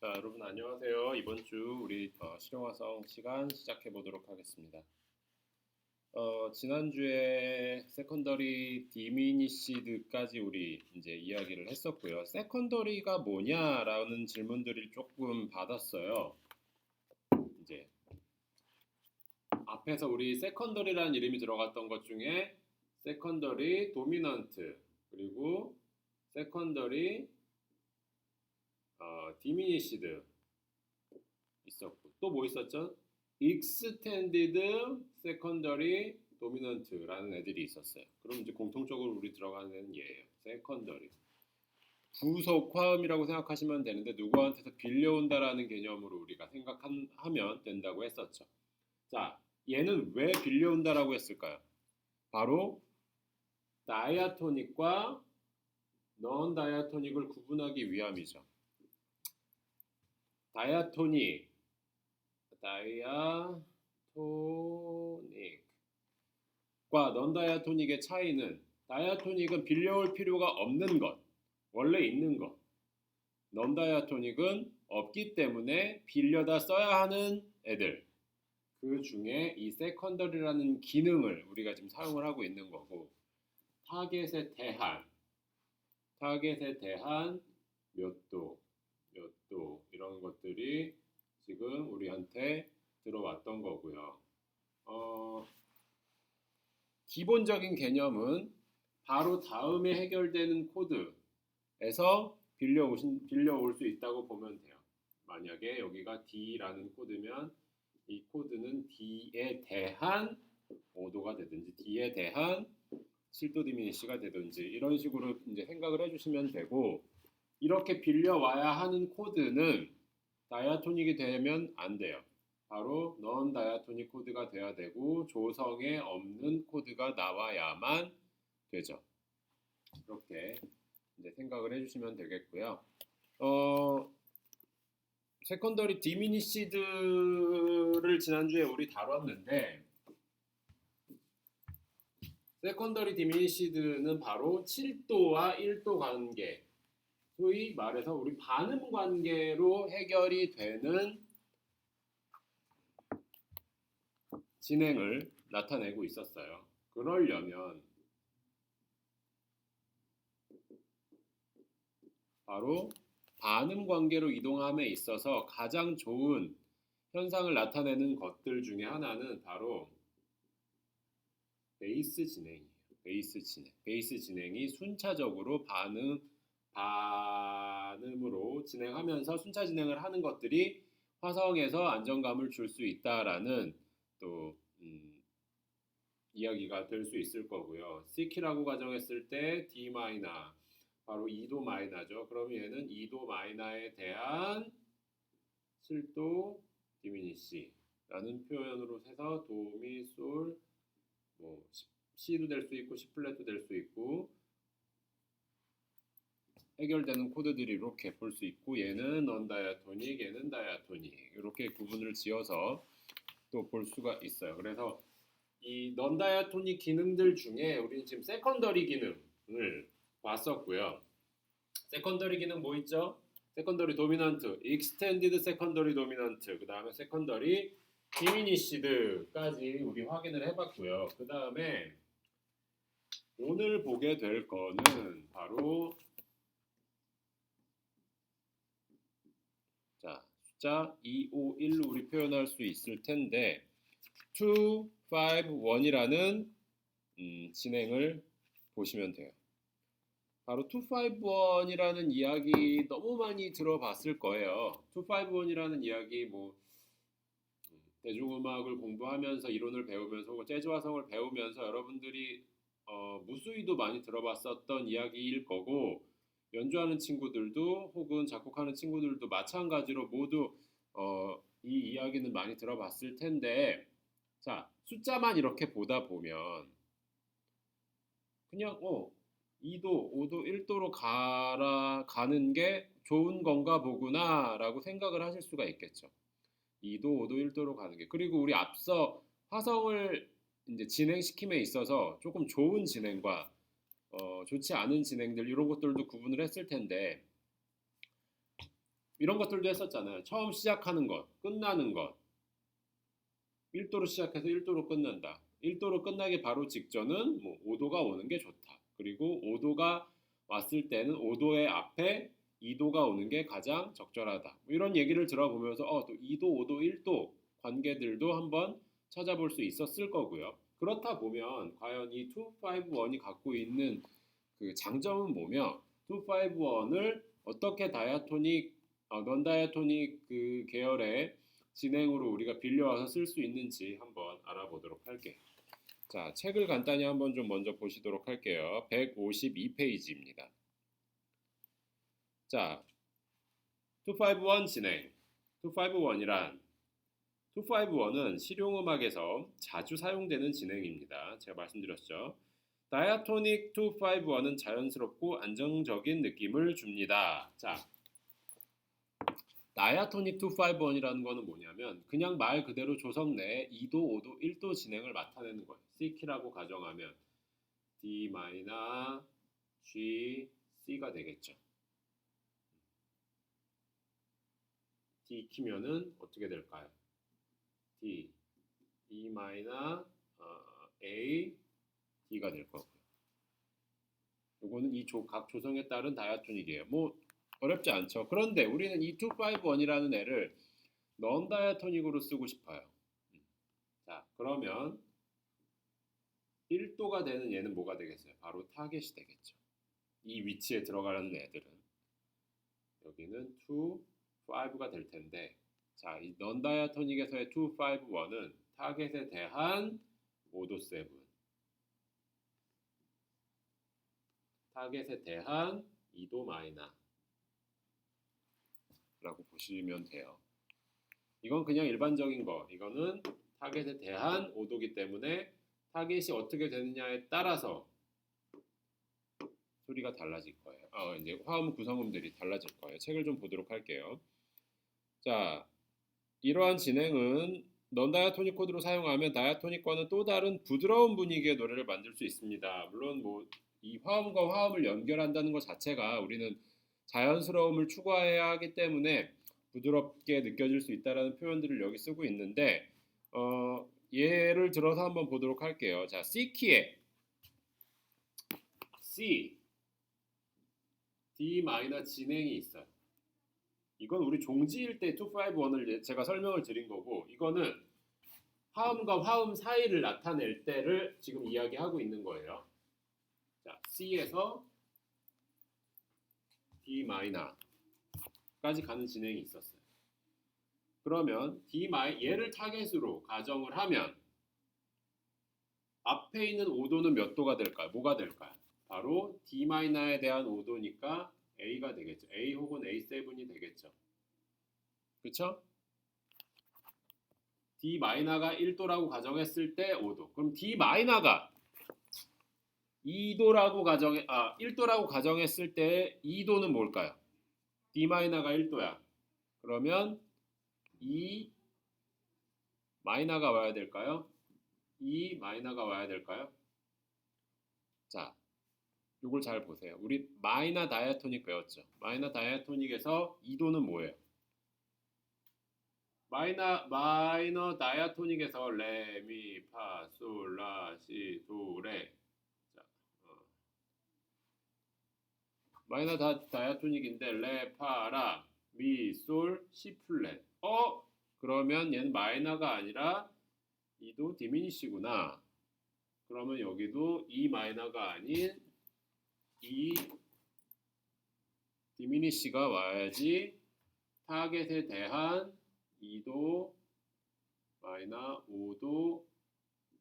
자, 여러분 안녕하세요. 이번 주 우리 실용화성 시간 시작해 보도록 하겠습니다. 지난주에 세컨더리 디미니시드까지 우리 이제 이야기를 했었고요. 세컨더리가 뭐냐라는 질문들을 조금 받았어요. 이제 앞에서 우리 세컨더리라는 이름이 들어갔던 것 중에 세컨더리 도미넌트 그리고 세컨더리 디미니시드 있었고 또 뭐 있었죠? 익스텐디드 세컨더리 도미넌트라는 애들이 있었어요. 그럼 이제 공통적으로 우리 들어가는 얘예요. 세컨더리. 부속화음이라고 생각하시면 되는데 누구한테서 빌려온다라는 개념으로 우리가 생각하면 된다고 했었죠. 자, 얘는 왜 빌려온다라고 했을까요? 바로 다이아토닉과 넌 다이아토닉을 구분하기 위함이죠. 다이아토닉과 넌 다이아토닉의 차이는 다이아토닉은 빌려올 필요가 없는 것, 원래 있는 것. 넌 다이아토닉은 없기 때문에 빌려다 써야 하는 애들. 그 중에 이 세컨더리라는 기능을 우리가 지금 사용을 하고 있는 거고 타겟에 대한 몇 도 이런 것들이 지금 우리한테 들어왔던 거고요. 기본적인 개념은 바로 다음에 해결되는 코드에서 빌려올 수 있다고 보면 돼요. 만약에 여기가 D라는 코드면 이 코드는 D에 대한 5도가 되든지 D에 대한 7도 디미니시가 되든지 이런 식으로 이제 생각을 해주시면 되고 이렇게 빌려와야 하는 코드는 다이아토닉이 되면 안 돼요. 바로 넌 다이아토닉 코드가 돼야 되고 조성에 없는 코드가 나와야만 되죠. 이렇게 이제 생각을 해주시면 되겠고요. 세컨더리 디미니시드를 지난주에 우리 다뤘는데 세컨더리 디미니시드는 바로 7도와 1도 관계 소위 말해서 우리 반음 관계로 해결이 되는 진행을 나타내고 있었어요. 그러려면 바로 반음 관계로 이동함에 있어서 가장 좋은 현상을 나타내는 것들 중에 하나는 바로 베이스 진행이에요. 베이스 진행이 순차적으로 반음으로 진행하면서 순차 진행을 하는 것들이 화성에서 안정감을 줄 수 있다라는 또 이야기가 될 수 있을 거고요. C키라고 가정했을 때 D 마이너 바로 2도 마이너죠. 그럼 얘는 2도 마이너에 대한 7도 디미니시라는 표현으로 해서 도미 솔 뭐 C도 될 수 있고 C 플랫도 될 수 있고 해결되는 코드들이 이렇게 볼 수 있고 얘는 넌 다이아토닉, 얘는 다이아토닉 이렇게 구분을 지어서 또 볼 수가 있어요. 그래서 이 넌 다이아토닉 기능들 중에 우리는 지금 세컨더리 기능을 봤었고요. 세컨더리 기능 뭐 있죠? 세컨더리 도미넌트, 익스텐디드 세컨더리 도미넌트, 그 다음에 세컨더리 디미니시드까지 우리 확인을 해봤고요. 그 다음에 오늘 보게 될 거는 바로 자 숫자 2, 5, 1로 우리 표현할 수 있을 텐데 2, 5, 1이라는 진행을 보시면 돼요. 바로 251이라는 이야기 너무 많이 들어봤을 거예요. 251이라는 이야기 뭐 대중음악을 공부하면서 이론을 배우면서 혹은 재즈 화성을 배우면서 여러분들이 무수히도 많이 들어봤었던 이야기일 거고 연주하는 친구들도 혹은 작곡하는 친구들도 마찬가지로 모두 이 이야기는 많이 들어봤을 텐데 자 숫자만 이렇게 보다 보면 그냥 2도, 5도, 1도로 가는 게 좋은 건가 보구나 라고 생각을 하실 수가 있겠죠. 2도, 5도, 1도로 가는 게. 그리고 우리 앞서 화성을 이제 진행시킴에 있어서 조금 좋은 진행과 좋지 않은 진행들 이런 것들도 구분을 했을 텐데 이런 것들도 했었잖아요. 처음 시작하는 것, 끝나는 것. 1도로 시작해서 1도로 끝난다. 1도로 끝나기 바로 직전은 뭐 5도가 오는 게 좋다. 그리고 5도가 왔을 때는 5도의 앞에 2도가 오는 게 가장 적절하다. 뭐 이런 얘기를 들어보면서 또 2도, 5도, 1도 관계들도 한번 찾아볼 수 있었을 거고요. 그렇다 보면 과연 이 251이 갖고 있는 그 장점은 뭐며 251을 어떻게 다이아토닉, 넌 다이아토닉 그 계열의 진행으로 우리가 빌려와서 쓸 수 있는지 한번 알아보도록 할게요. 자, 책을 간단히 한번 좀 먼저 보시도록 할게요. 152페이지입니다. 자, 251 진행. 251이란 251은 실용음악에서 자주 사용되는 진행입니다. 제가 말씀드렸죠. 다이아토닉 251은 자연스럽고 안정적인 느낌을 줍니다. 자, 다이아토닉 251이라는 거는 뭐냐면 그냥 말 그대로 조성 내에 2도, 5도, 1도 진행을 나타내는 거예요. C키라고 가정하면 D 마이너, G, C가 되겠죠. D 키면은 어떻게 될까요? D, E 마이너, A, D가 될 거고요. 요거는 이 각 조성에 따른 다이아토닉이에요. 뭐 어렵지 않죠. 그런데 우리는 이 251이라는 애를 넌 다이아토닉으로 쓰고 싶어요. 자, 그러면 1도가 되는 얘는 뭐가 되겠어요? 바로 타겟이 되겠죠. 이 위치에 들어가는 애들은 여기는 2, 5가 될 텐데, 자, 이 넌 다이아토닉에서의 2, 5, 1은 타겟에 대한 5도 7, 타겟에 대한 2도 마이너 라고 보시면 돼요. 이건 그냥 일반적인 거. 이거는 타겟에 대한 5도기 때문에 타겟이 어떻게 되느냐에 따라서 소리가 달라질 거예요. 이제 화음 구성음들이 달라질 거예요. 책을 좀 보도록 할게요. 자, 이러한 진행은 넌 다이아토닉 코드로 사용하면 다이아토닉과는 또 다른 부드러운 분위기의 노래를 만들 수 있습니다. 물론 뭐 이 화음과 화음을 연결한다는 것 자체가 우리는 자연스러움을 추구해야 하기 때문에 부드럽게 느껴질 수 있다라는 표현들을 여기 쓰고 있는데 예를 들어서 한번 보도록 할게요. 자, C 키에 C, D 마이너 진행이 있어요. 이건 우리 종지일 때 251을 제가 설명을 드린 거고, 이거는 화음과 화음 사이를 나타낼 때를 지금 이야기하고 있는 거예요. 자, C에서 D 마이너까지 가는 진행이 있었어요. 그러면 얘를 타겟으로 가정을 하면 앞에 있는 5도는 몇 도가 될까요? 뭐가 될까요? 바로 D 마이너에 대한 5도니까 A가 되겠죠. A 혹은 A7이 되겠죠. 그쵸? D 마이너가 1도라고 가정했을 때 5도. 그럼 D 마이너가 1도라고 가정했을 때 2도는 뭘까요? D 마이너가 1도야. 그러면 E 마이너가 와야 될까요? E 마이너가 와야 될까요? 자, 이걸 잘 보세요. 우리 마이너 다이아토닉 배웠죠. 마이너 다이아토닉에서 2도는 뭐예요? 마이너 다이아토닉에서 레, 미, 파, 솔, 라, 시, 도, 레. 자, 마이너 다이아토닉인데 레, 파, 라, 미, 솔, 시 플랫. 그러면 얘는 마이너가 아니라 2도 디미니시구나. 그러면 여기도 E 마이너가 아닌 E 디미니시가 와야지 타겟에 대한 2도 마이너 5도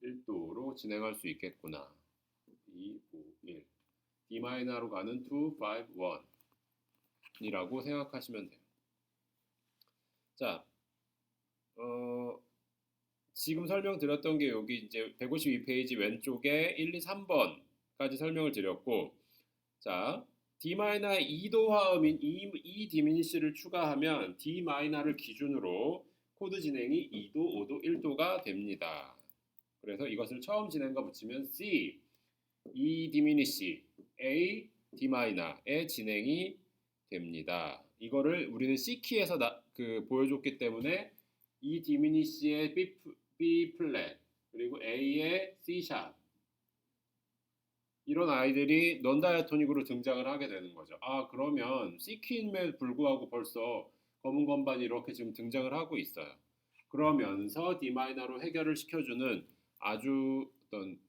1도로 진행할 수 있겠구나. 2, 5, 1. D 마이너로 가는 2, 5, 1이라고 생각하시면 돼요. 자, 지금 설명드렸던 게 여기 이제 152페이지 왼쪽에 1, 2, 3번까지 설명을 드렸고, 자, D 마이너 2도 화음인 E 디미니시를 추가하면 D 마이너를 기준으로 코드 진행이 2도, 5도, 1도가 됩니다. 그래서 이것을 처음 진행과 붙이면 C, E 디미니시, A, D 마이너의 진행이 됩니다. 이거를 우리는 C키에서 보여줬기 때문에 이 디미니시의 B 플랫 그리고 A의 C 샵 이런 아이들이 넌 다이아토닉으로 등장을 하게 되는 거죠. 아, 그러면 C키임에도 불구하고 벌써 검은 건반이 이렇게 지금 등장을 하고 있어요. 그러면서 D 마이너로 해결을 시켜주는 아주 어떤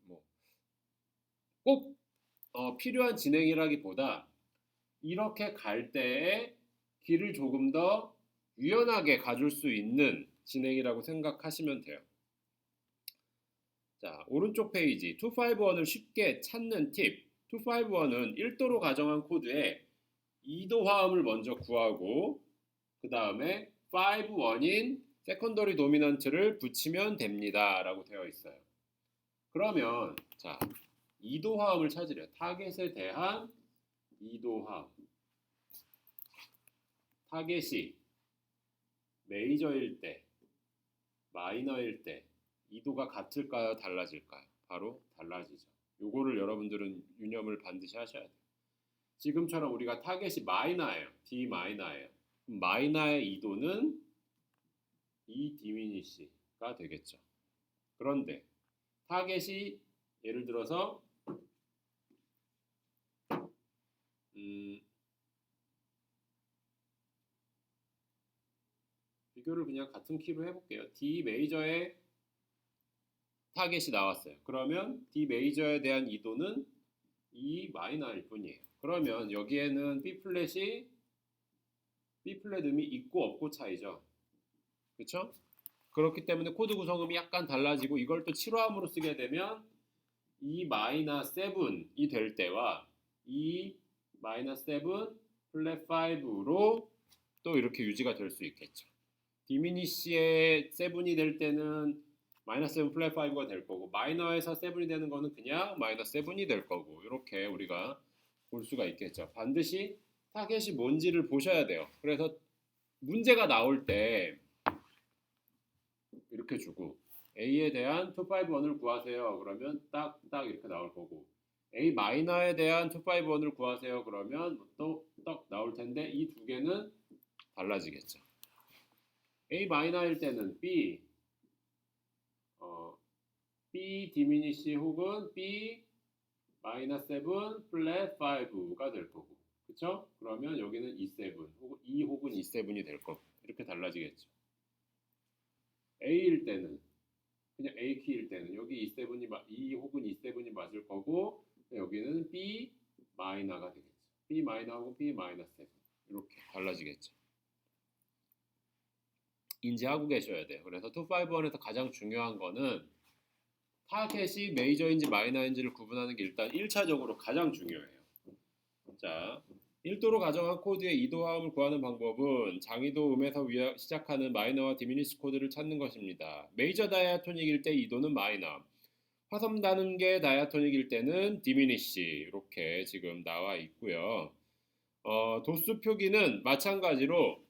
꼭 필요한 진행이라기보다 이렇게 갈 때에 길을 조금 더 유연하게 가줄 수 있는 진행이라고 생각하시면 돼요. 자, 오른쪽 페이지 251을 쉽게 찾는 팁. 251은 1도로 가정한 코드에 2도 화음을 먼저 구하고 그 다음에 51인 세컨더리 도미넌트를 붙이면 됩니다 라고 되어 있어요. 그러면 자, 2도 화음을 찾으려 타겟에 대한 2도 화음. 타겟이 메이저일 때, 마이너일 때 2도가 같을까요? 달라질까요? 바로 달라지죠. 요거를 여러분들은 유념을 반드시 하셔야 돼요. 지금처럼 우리가 타겟이 마이너예요. D 마이너예요. 마이너의 2도는 E 디미니시가 되겠죠. 그런데 타겟이 예를 들어서 비교를 그냥 같은 키로 해볼게요. D 메이저의 타겟이 나왔어요. 그러면 D 메이저에 대한 2도는 E 마이너일 뿐이에요. 그러면 여기에는 B 플랫 음이 있고 없고 차이죠. 그렇죠? 그렇기 때문에 코드 구성음이 약간 달라지고 이걸 또 7화음으로 쓰게 되면 E 마이너 7이 될 때와 E 마이너 7 플랫 5로 또 이렇게 유지가 될 수 있겠죠. 디미니시의 7이 될 때는 마이너 7 플랫 5가 될 거고 마이너에서 7이 되는 거는 그냥 마이너 7이 될 거고 이렇게 우리가 볼 수가 있겠죠. 반드시 타겟이 뭔지를 보셔야 돼요. 그래서 문제가 나올 때 이렇게 주고 A에 대한 251을 구하세요. 그러면 딱 이렇게 나올 거고 A 마이너에 대한 251을 구하세요. 그러면 또 딱 나올 텐데 이 두 개는 달라지겠죠. A 마이너일 때는 B 디미니시 혹은 B 마이너 7 플랫 5가 될 거고 그쵸? 그러면 여기는 E7 혹은 E 혹은 E7이 될 거고 이렇게 달라지겠죠. A일 때는 그냥 A 키일 때는 여기 E7이 E 혹은 E7이 맞을 거고 여기는 B 마이너가 되겠죠. B 마이너 혹은 B 마이너 7 이렇게 달라지겠죠. 인지하고 계셔야 돼요. 그래서 251에서 가장 중요한 거는 타겟이 메이저인지 마이너인지를 구분하는 게 일단 1차적으로 가장 중요해요. 자, 1도로 가정한 코드의 2도 화음을 구하는 방법은 장이도 음에서 시작하는 마이너와 디미니시 코드를 찾는 것입니다. 메이저 다이아토닉일 때 2도는 마이너, 화섬 단음계 다이아토닉일 때는 디미니시 이렇게 지금 나와 있고요. 도수 표기는 마찬가지로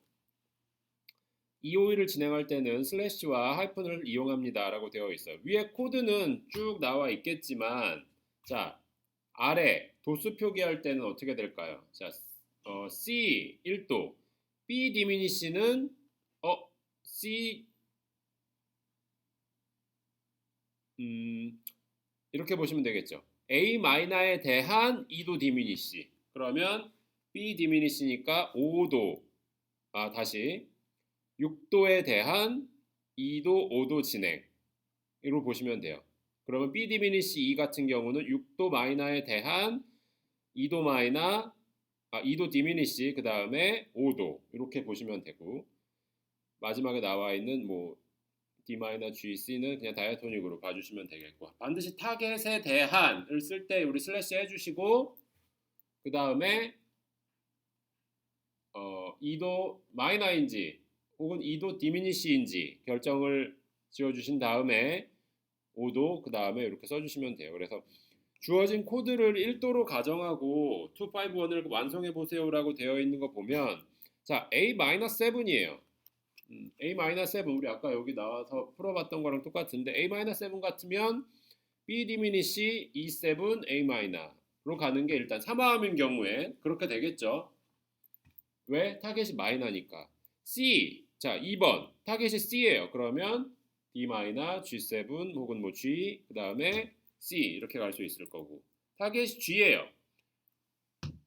EOE를 진행할 때는 슬래시와 하이픈을 이용합니다 라고 되어 있어요. 위에 코드는 쭉 나와 있겠지만 자 아래 도수 표기할 때는 어떻게 될까요? 자 C 1도 B 디미니시는 C 이렇게 보시면 되겠죠. A 마이너에 대한 2도 디미니시 그러면 B 디미니시니까 5도 다시 6도에 대한 2도, 5도 진행으로 보시면 돼요. 그러면 B 디미니시 2 같은 경우는 6도 마이너에 대한 2도 마이너, 2도 디미니시 그 다음에 5도 이렇게 보시면 되고 마지막에 나와 있는 D 마이너 G, C는 그냥 다이아토닉으로 봐주시면 되겠고 반드시 타겟에 대한을 쓸 때 우리 슬래시 해주시고 그 다음에 2도 마이너인지 혹은 2도 디미니시인지 결정을 지어주신 다음에 5도 그 다음에 이렇게 써주시면 돼요. 그래서 주어진 코드를 1도로 가정하고 251을 완성해 보세요라고 되어 있는 거 보면 자 A-7이에요. A-7 우리 아까 여기 나와서 풀어봤던 거랑 똑같은데 A-7 같으면 B 디미니시 E7 A 마이너로 가는 게 일단 3화음인 경우에 그렇게 되겠죠. 왜? 타겟이 마이너니까. C. 자, 2번. 타겟이 C예요. 그러면 D 마이너 G7 혹은 뭐 G 그다음에 C 이렇게 갈 수 있을 거고. 타겟이 G예요.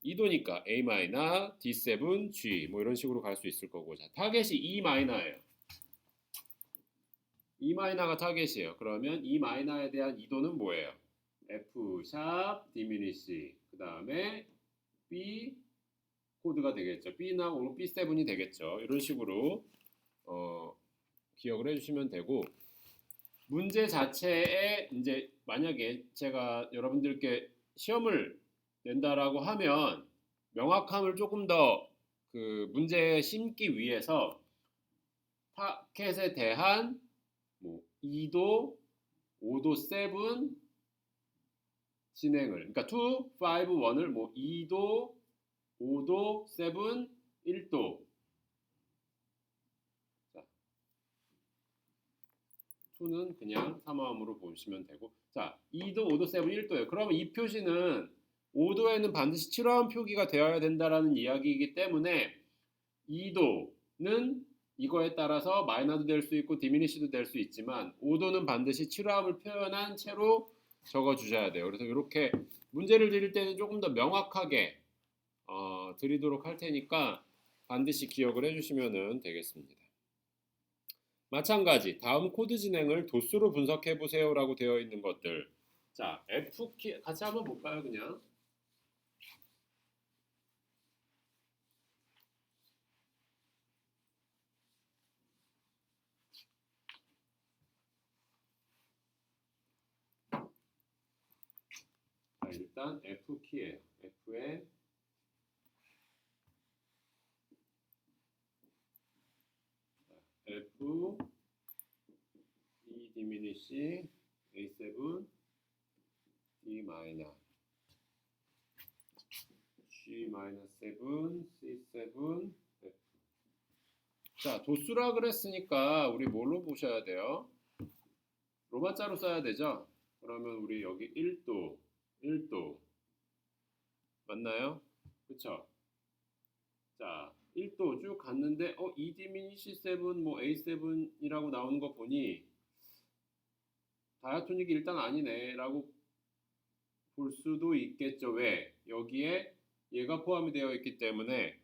2도니까 A 마이너 D7 G 뭐 이런 식으로 갈 수 있을 거고. 자, 타겟이 E 마이너예요. E 마이너가 타겟이에요. 그러면 E 마이너에 대한 2도는 뭐예요? F 샵 디미니시 그다음에 B 코드가 되겠죠. B나 B7이 되겠죠. 이런 식으로 기억을 해주시면 되고 문제 자체에 이제 만약에 제가 여러분들께 시험을 낸다라고 하면 명확함을 조금 더 그 문제에 심기 위해서 타켓에 대한 뭐 2도, 5도, 7 진행을 그러니까 2, 5, 1을 뭐 2도, 5도, 7, 1도. 자, 2는 그냥 삼화음으로 보시면 되고. 자, 2도, 5도, 7, 1도예요. 그러면 이 표시는 5도에는 반드시 7화음 표기가 되어야 된다라는 이야기이기 때문에 2도는 이거에 따라서 마이너도 될 수 있고 디미니시도 될 수 있지만 5도는 반드시 7화음을 표현한 채로 적어 주셔야 돼요. 그래서 이렇게 문제를 드릴 때는 조금 더 명확하게 드리도록 할 테니까 반드시 기억을 해주시면 되겠습니다. 마찬가지 다음 코드 진행을 도수로 분석해 보세요라고 되어 있는 것들. 자, F키 같이 한번 볼까요, 그냥? 자, 일단 F키예요. F에 F E 디미니시 A7 D 마이너 G 마이너 7 C7 F. 자, 도수라 그랬으니까 우리 뭘로 보셔야 돼요? 로마자로 써야 되죠? 그러면 우리 여기 1도 1도 맞나요? 그쵸? 자, 1도 쭉 갔는데 E 디미니시 7 뭐 A7이라고 나오는 거 보니 다이아토닉이 일단 아니네 라고 볼 수도 있겠죠. 왜? 여기에 얘가 포함이 되어 있기 때문에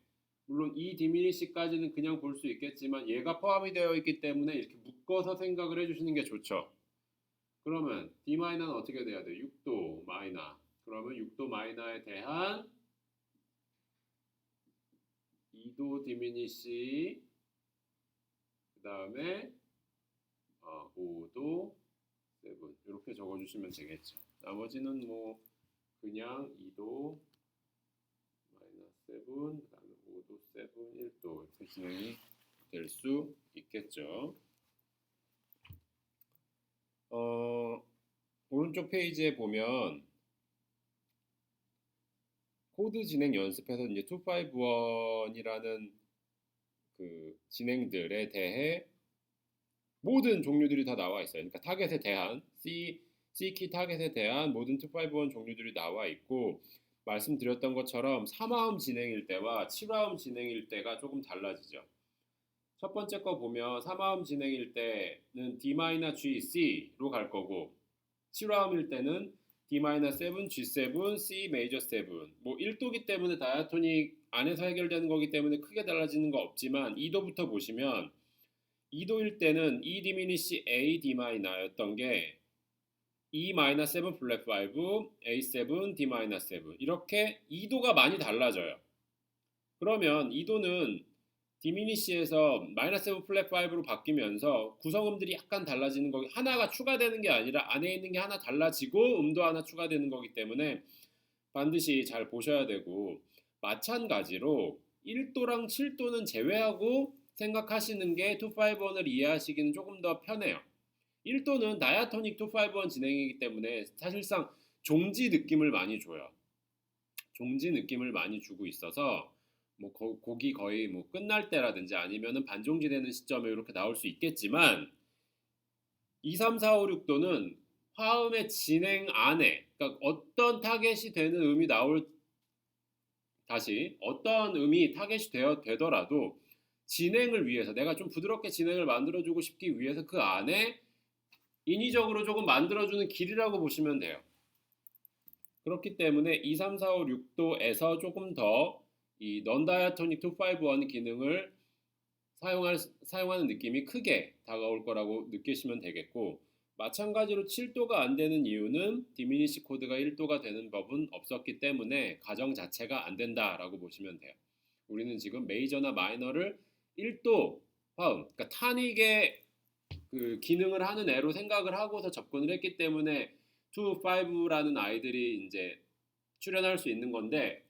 물론 E 디미니시까지는 그냥 볼 수 있겠지만 얘가 포함이 되어 있기 때문에 이렇게 묶어서 생각을 해주시는 게 좋죠. 그러면 D 마이너는 어떻게 돼야 돼요? 6도 마이너. 그러면 6도 마이너에 대한 2도 디미니시 그 다음에 5도 7 이렇게 적어주시면 되겠죠. 나머지는 뭐 그냥 2도 마이너 7 그 다음에 5도 7 1도 이렇게 진행이 될 수 있겠죠. 오른쪽 페이지에 보면 코드 진행 연습해서 이제 251이라는 그 진행들에 대해 모든 종류들이 다 나와 있어요. 그러니까 타겟에 대한 C키 타겟에 대한 모든 251 종류들이 나와 있고 말씀드렸던 것처럼 3화음 진행일 때와 7화음 진행일 때가 조금 달라지죠. 첫 번째 거 보면 3화음 진행일 때는 D-G, C로 갈 거고 7화음일 때는 D-7, G7, C 메이저 7 뭐 1도기 때문에 다이아토닉 안에서 해결되는 거기 때문에 크게 달라지는 거 없지만 2도부터 보시면 2도일 때는 E 디미니시 A D-였던 게 E-7 플랫 5, A7 D-7 이렇게 2도가 많이 달라져요. 그러면 2도는 디미니시에서 -7 플랫 5로 바뀌면서 구성음들이 약간 달라지는 거기 하나가 추가되는 게 아니라 안에 있는 게 하나 달라지고 음도 하나 추가되는 거기 때문에 반드시 잘 보셔야 되고 마찬가지로 1도랑 7도는 제외하고 생각하시는 게 251을 이해하시기는 조금 더 편해요. 1도는 다이아토닉 251 진행이기 때문에 사실상 종지 느낌을 많이 줘요. 종지 느낌을 많이 주고 있어서 뭐 곡이 거의 뭐 끝날 때라든지 아니면은 반종지 되는 시점에 이렇게 나올 수 있겠지만 2, 3, 4, 5, 6도는 화음의 진행 안에 그러니까 어떤 타겟이 되는 음이 나올 다시 어떤 음이 타겟이 되더라도 진행을 위해서 내가 좀 부드럽게 진행을 만들어주고 싶기 위해서 그 안에 인위적으로 조금 만들어주는 길이라고 보시면 돼요. 그렇기 때문에 2, 3, 4, 5, 6도에서 조금 더 이 non-diatonic 251 기능을 사용하는 느낌이 크게 다가올 거라고 느끼시면 되겠고, 마찬가지로 7도가 안 되는 이유는 디미니시 코드가 1도가 되는 법은 없었기 때문에 가정 자체가 안 된다라고 보시면 돼요. 우리는 지금 메이저나 마이너를 1도 화음, 그러니까 타닉의 그 기능을 하는 애로 생각을 하고서 접근을 했기 때문에 2, 5라는 아이들이 이제 출연할 수 있는 건데,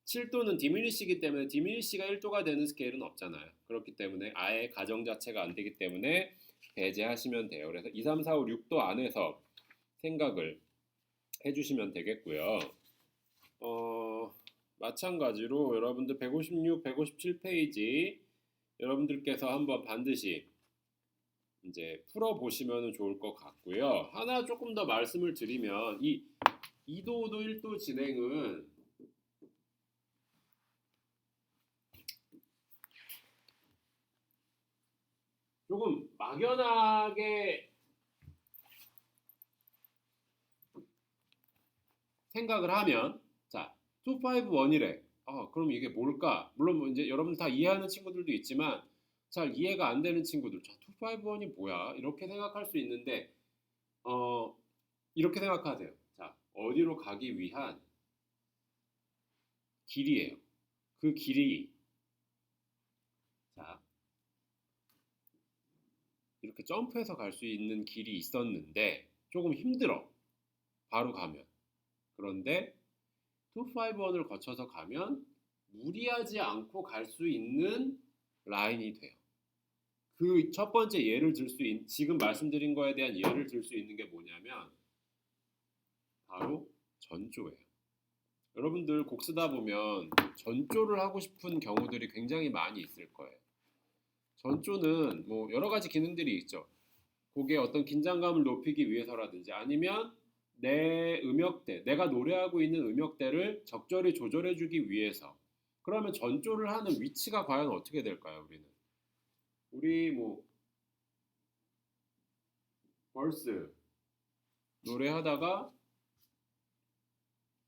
7도는 디미니시이기 때문에 디미니시가 1도가 되는 스케일은 없잖아요. 그렇기 때문에 아예 가정 자체가 안 되기 때문에 배제하시면 돼요. 그래서 2, 3, 4, 5, 6도 안에서 생각을 해주시면 되겠고요. 마찬가지로 여러분들 156, 157페이지 여러분들께서 한번 반드시 이제 풀어보시면 좋을 것 같고요. 하나 조금 더 말씀을 드리면 이 2도, 5도, 1도 진행은 조금 막연하게 생각을 하면, 자, 251이래. 그럼 이게 뭘까? 물론 뭐 이제 여러분 다 이해하는 친구들도 있지만 잘 이해가 안 되는 친구들, 자, 251이 뭐야? 이렇게 생각할 수 있는데, 이렇게 생각하세요. 자, 어디로 가기 위한 길이에요. 그 길이, 자, 이렇게 점프해서 갈 수 있는 길이 있었는데 조금 힘들어. 바로 가면. 그런데 251을 거쳐서 가면 무리하지 않고 갈 수 있는 라인이 돼요. 그 첫 번째 예를 지금 말씀드린 거에 대한 예를 들 수 있는 게 뭐냐면 바로 전조예요. 여러분들 곡 쓰다 보면 전조를 하고 싶은 경우들이 굉장히 많이 있을 거예요. 전조는 뭐 여러 가지 기능들이 있죠. 곡의 어떤 긴장감을 높이기 위해서라든지 아니면 내 음역대, 내가 노래하고 있는 음역대를 적절히 조절해주기 위해서. 그러면 전조를 하는 위치가 과연 어떻게 될까요, 우리 뭐 벌스 노래하다가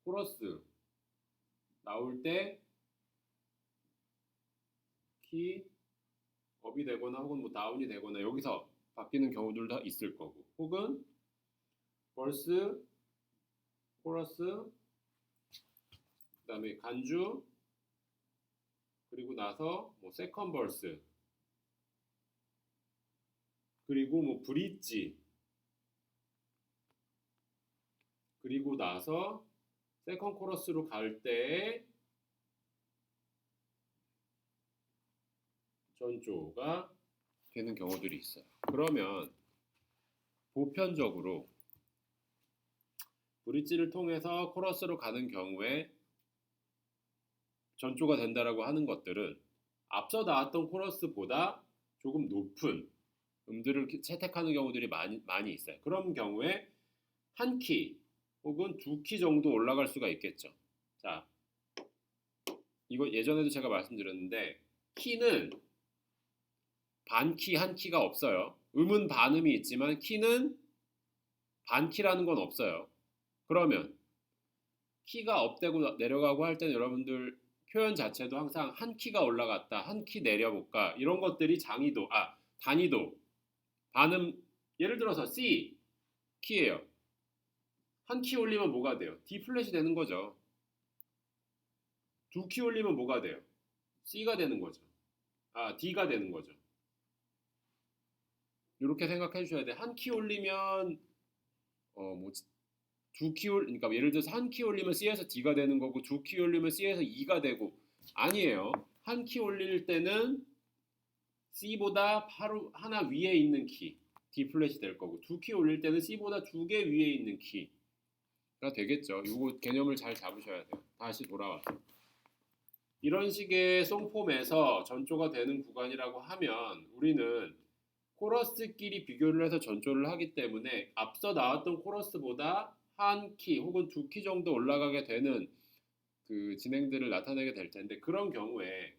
코러스 나올 때 키 업이 되거나 혹은 뭐 다운이 되거나 여기서 바뀌는 경우들도 있을 거고, 혹은 벌스, 코러스, 그다음에 간주, 그리고 나서 뭐 세컨 벌스, 그리고 뭐 브릿지, 그리고 나서 세컨 코러스로 갈 때 전조가 되는 경우들이 있어요. 그러면 보편적으로 브릿지를 통해서 코러스로 가는 경우에 전조가 된다라고 하는 것들은 앞서 나왔던 코러스보다 조금 높은 음들을 채택하는 경우들이 많이 있어요. 그런 경우에 한 키 혹은 2키 정도 올라갈 수가 있겠죠. 자, 이거 예전에도 제가 말씀드렸는데 키는 반키, 한 키가 없어요. 음은 반음이 있지만 키는 반키라는 건 없어요. 그러면 키가 업되고 내려가고 할 때는 여러분들 표현 자체도 항상 한 키가 올라갔다, 한 키 내려볼까, 이런 것들이 단위도, 반음, 예를 들어서 C 키예요. 한 키 올리면 뭐가 돼요? D 플랫이 되는 거죠. 2키 올리면 뭐가 돼요? C가 되는 거죠. D가 되는 거죠. 이렇게 생각해 주셔야 돼. 한 키 올리면 뭐 2키 그러니까 예를 들어서 한 키 올리면 C에서 D가 되는 거고 2키 올리면 C에서 E가 되고, 아니에요. 한 키 올릴 때는 C보다 바로 하나 위에 있는 키 D 플랫이 될 거고, 2키 올릴 때는 C보다 2개 위에 있는 키가 되겠죠. 이거 개념을 잘 잡으셔야 돼요. 다시 돌아와서 이런 식의 송폼에서 전조가 되는 구간이라고 하면 우리는 코러스끼리 비교를 해서 전조를 하기 때문에 앞서 나왔던 코러스보다 한 키 혹은 2키 정도 올라가게 되는 그 진행들을 나타내게 될 텐데 그런 경우에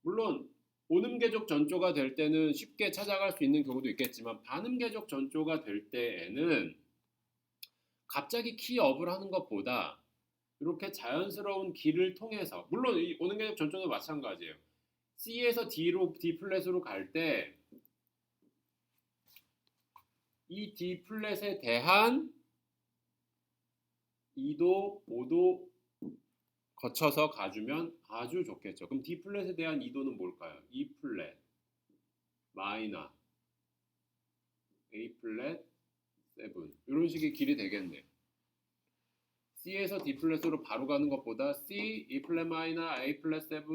물론 오음계족 전조가 될 때는 쉽게 찾아갈 수 있는 경우도 있겠지만 반음계족 전조가 될 때에는 갑자기 키업을 하는 것보다 이렇게 자연스러운 길을 통해서 물론 이 오음계족 전조도 마찬가지예요. C에서 D로 D 플랫으로 갈 때 이 D 플랫에 대한 2도, 5도 거쳐서 가주면 아주 좋겠죠. 그럼 D 플랫에 대한 2도는 뭘까요? E 플랫 마이너 A 플랫 7 이런 식의 길이 되겠네. C에서 D 플랫으로 바로 가는 것보다 C, E 플랫 마이너 A 플랫 7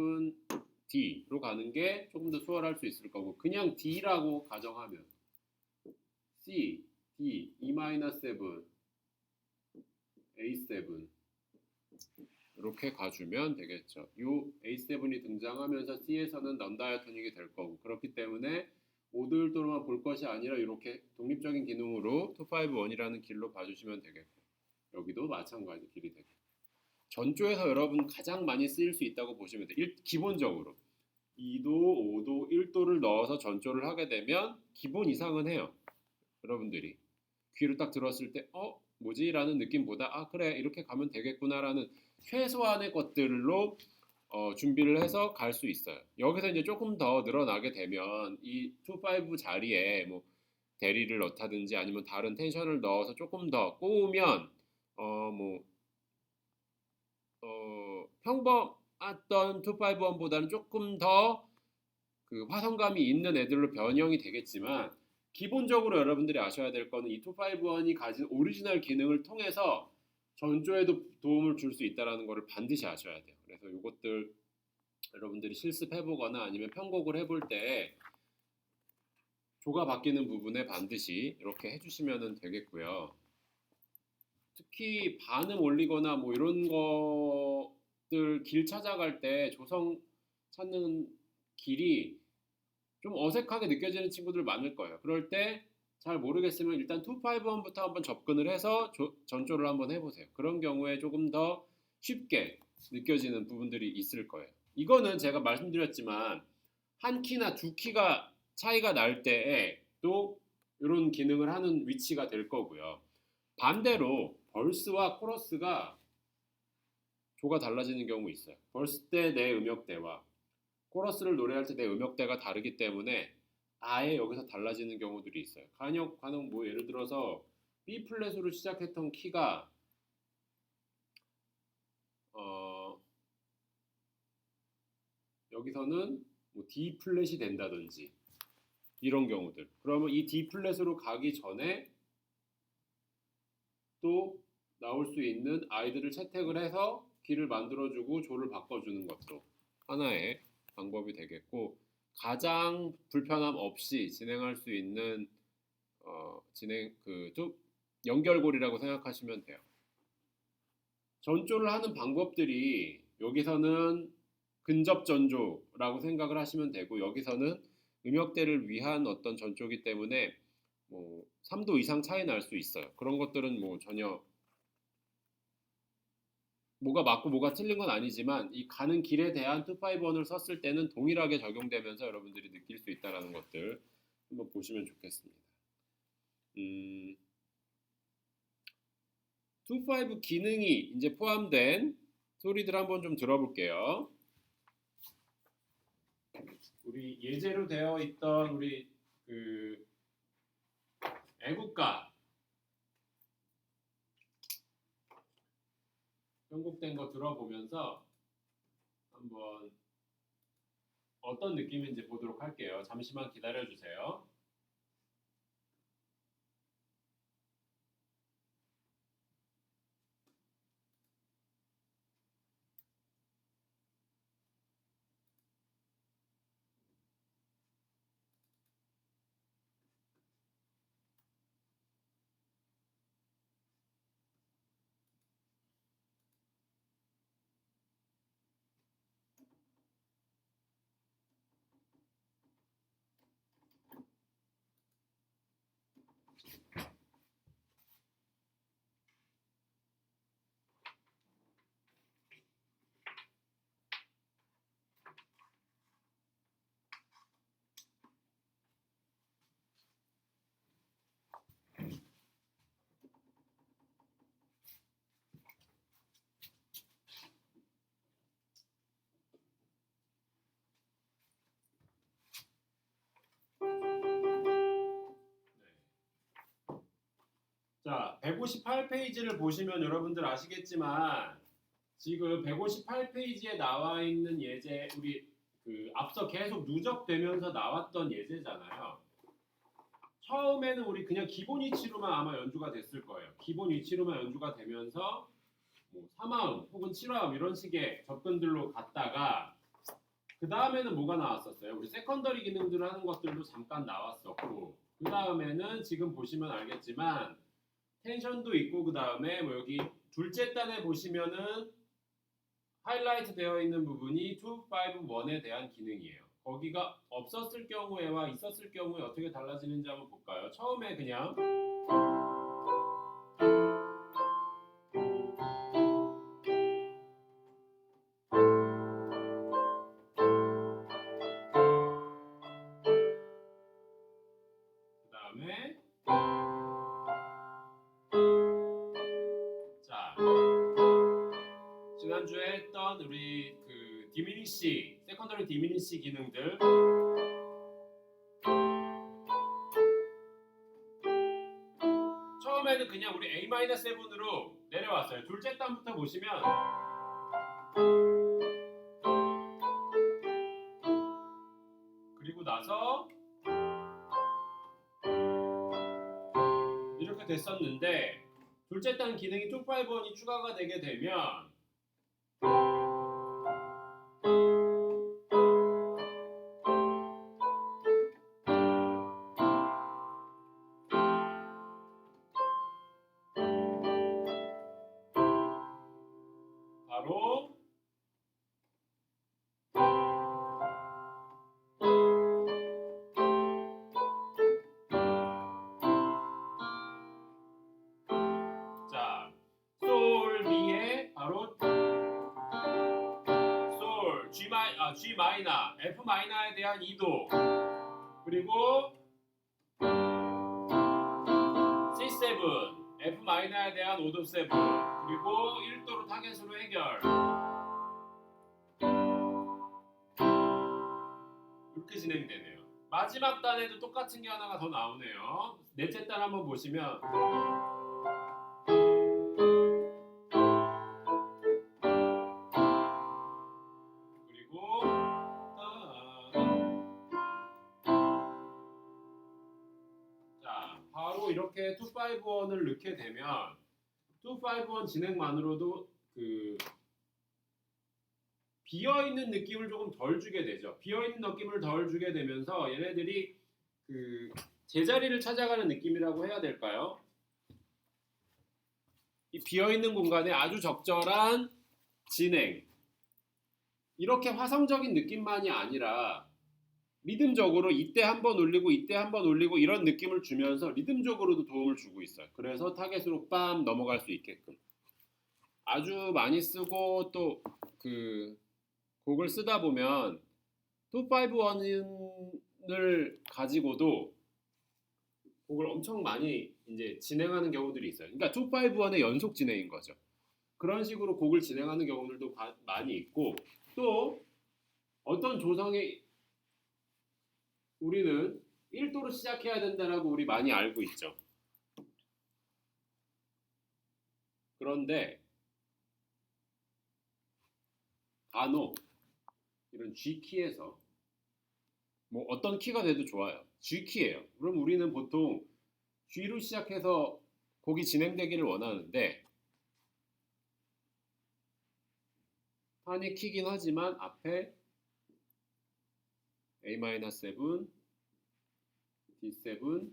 D로 가는 게 조금 더 수월할 수 있을 거고 그냥 D라고 가정하면 C, D, E 마이너 7 A7 이렇게 가주면 되겠죠. 이 A7이 등장하면서 C에서는 넌다이아토닉이 될 거고 그렇기 때문에 오돌도로만 볼 것이 아니라 이렇게 독립적인 기능으로 251이라는 길로 봐주시면 되겠고 여기도 마찬가지 길이 되겠고 전조에서 여러분 가장 많이 쓰일 수 있다고 보시면 돼요. 기본적으로 2도, 5도, 1도를 넣어서 전조를 하게 되면 기본 이상은 해요. 여러분들이 귀로 딱 들었을 때 뭐지? 라는 느낌보다 아 그래 이렇게 가면 되겠구나 라는 최소한의 것들로 준비를 해서 갈 수 있어요. 여기서 이제 조금 더 늘어나게 되면 이 2-5 자리에 뭐 대리를 넣다든지 아니면 다른 텐션을 넣어서 조금 더 꼬우면 평범했던 2-5-1보다는 조금 더 그 화성감이 있는 애들로 변형이 되겠지만 기본적으로 여러분들이 아셔야 될 거는 이 2-5-1이 가진 오리지널 기능을 통해서 전조에도 도움을 줄 수 있다는 것을 반드시 아셔야 돼요. 그래서 이것들 여러분들이 실습해보거나 아니면 편곡을 해볼 때 조가 바뀌는 부분에 반드시 이렇게 해주시면 되겠고요. 특히 반음 올리거나 뭐 이런 것들 길 찾아갈 때 조성 찾는 길이 좀 어색하게 느껴지는 친구들 많을 거예요. 그럴 때 잘 모르겠으면 일단 2-5-1부터 한번 접근을 해서 전조를 한번 해보세요. 그런 경우에 조금 더 쉽게 느껴지는 부분들이 있을 거예요. 이거는 제가 말씀드렸지만 한 키나 두 키가 차이가 날 때에 또 이런 기능을 하는 위치가 될 거고요. 반대로 벌스와 코러스가 조가 달라지는 경우 있어요. 벌스 때 내 음역대와 코러스를 노래할 때 내 음역대가 다르기 때문에 아예 여기서 달라지는 경우들이 있어요. 간혹 뭐 예를 들어서 B 플랫으로 시작했던 키가 여기서는 뭐 D 플랫이 된다든지 이런 경우들. 그러면 이 D 플랫으로 가기 전에 또 나올 수 있는 아이들을 채택을 해서 키를 만들어주고 조를 바꿔주는 것도 하나의 방법이 되겠고 가장 불편함 없이 진행할 수 있는 연결고리라고 생각하시면 돼요. 전조를 하는 방법들이 여기서는 근접 전조라고 생각을 하시면 되고 여기서는 음역대를 위한 어떤 전조기 때문에 뭐 3도 이상 차이 날 수 있어요. 그런 것들은 뭐 전혀 뭐가 맞고 뭐가 틀린 건 아니지만 이 가는 길에 대한 2-5-1을 썼을 때는 동일하게 적용되면서 여러분들이 느낄 수 있다는 것들 한번 보시면 좋겠습니다. 2-5 기능이 이제 포함된 소리들 한번 좀 들어볼게요. 우리 예제로 되어 있던 우리 그 애국가 편곡된 거 들어보면서 한번 어떤 느낌인지 보도록 할게요. 잠시만 기다려주세요. 자, 158페이지를 보시면 여러분들 아시겠지만 지금 158페이지에 나와 있는 예제 우리 앞서 계속 누적되면서 나왔던 예제잖아요. 처음에는 우리 그냥 기본 위치로만 아마 연주가 됐을 거예요. 기본 위치로만 연주가 되면서 뭐 3화음 혹은 7화음 이런 식의 접근들로 갔다가 그 다음에는 뭐가 나왔었어요? 우리 세컨더리 기능들을 하는 것들도 잠깐 나왔었고 그 다음에는 지금 보시면 알겠지만 텐션도 있고 그 다음에 뭐 여기 둘째 단에 보시면은 하이라이트 되어 있는 부분이 251에 대한 기능이에요. 거기가 없었을 경우에와 있었을 경우에 어떻게 달라지는지 한번 볼까요? 처음에 그냥 그 다음에 자 지난주에 했던 우리 디미니시 세컨더리 디미니시 기능들 처음에는 그냥 우리 A-7으로 내려왔어요. 둘째 단부터 보시면 그리고 나서 이렇게 됐었는데 둘째 단 기능이 251이 추가가 되게 되면 바로 자 솔 미에 바로 솔 G 마이너 F 마이너에 대한 2도 그리고 C7 F 마이너에 대한 5도 7 그리고 1도로 타겟으로 해결 이렇게 진행되네요. 마지막 단에도 똑같은 게 하나가 더 나오네요. 넷째 단 한번 보시면 그리고 자 바로 이렇게 251을 넣게 되면 251 진행만으로도 비어있는 느낌을 조금 덜 주게 되죠. 비어있는 느낌을 덜 주게 되면서 얘네들이 제자리를 찾아가는 느낌이라고 해야 될까요? 이 비어있는 공간에 아주 적절한 진행 이렇게 화성적인 느낌만이 아니라 리듬적으로 이때 한번 올리고 이때 한번 올리고 이런 느낌을 주면서 리듬적으로도 도움을 주고 있어요. 그래서 타겟으로 빰 넘어갈 수 있게끔 아주 많이 쓰고 또 곡을 쓰다 보면 251을 가지고도 곡을 엄청 많이 이제 진행하는 경우들이 있어요. 그러니까 251의 연속 진행인 거죠. 그런 식으로 곡을 진행하는 경우들도 많이 있고 또 어떤 조성에 우리는 1도로 시작해야 된다라고 우리 많이 알고 있죠. 그런데 간혹 이런 G키에서 뭐 어떤 키가 돼도 좋아요. G키예요. 그럼 우리는 보통 G로 시작해서 곡이 진행되기를 원하는데 판이 키긴 하지만 앞에 A-7, D7,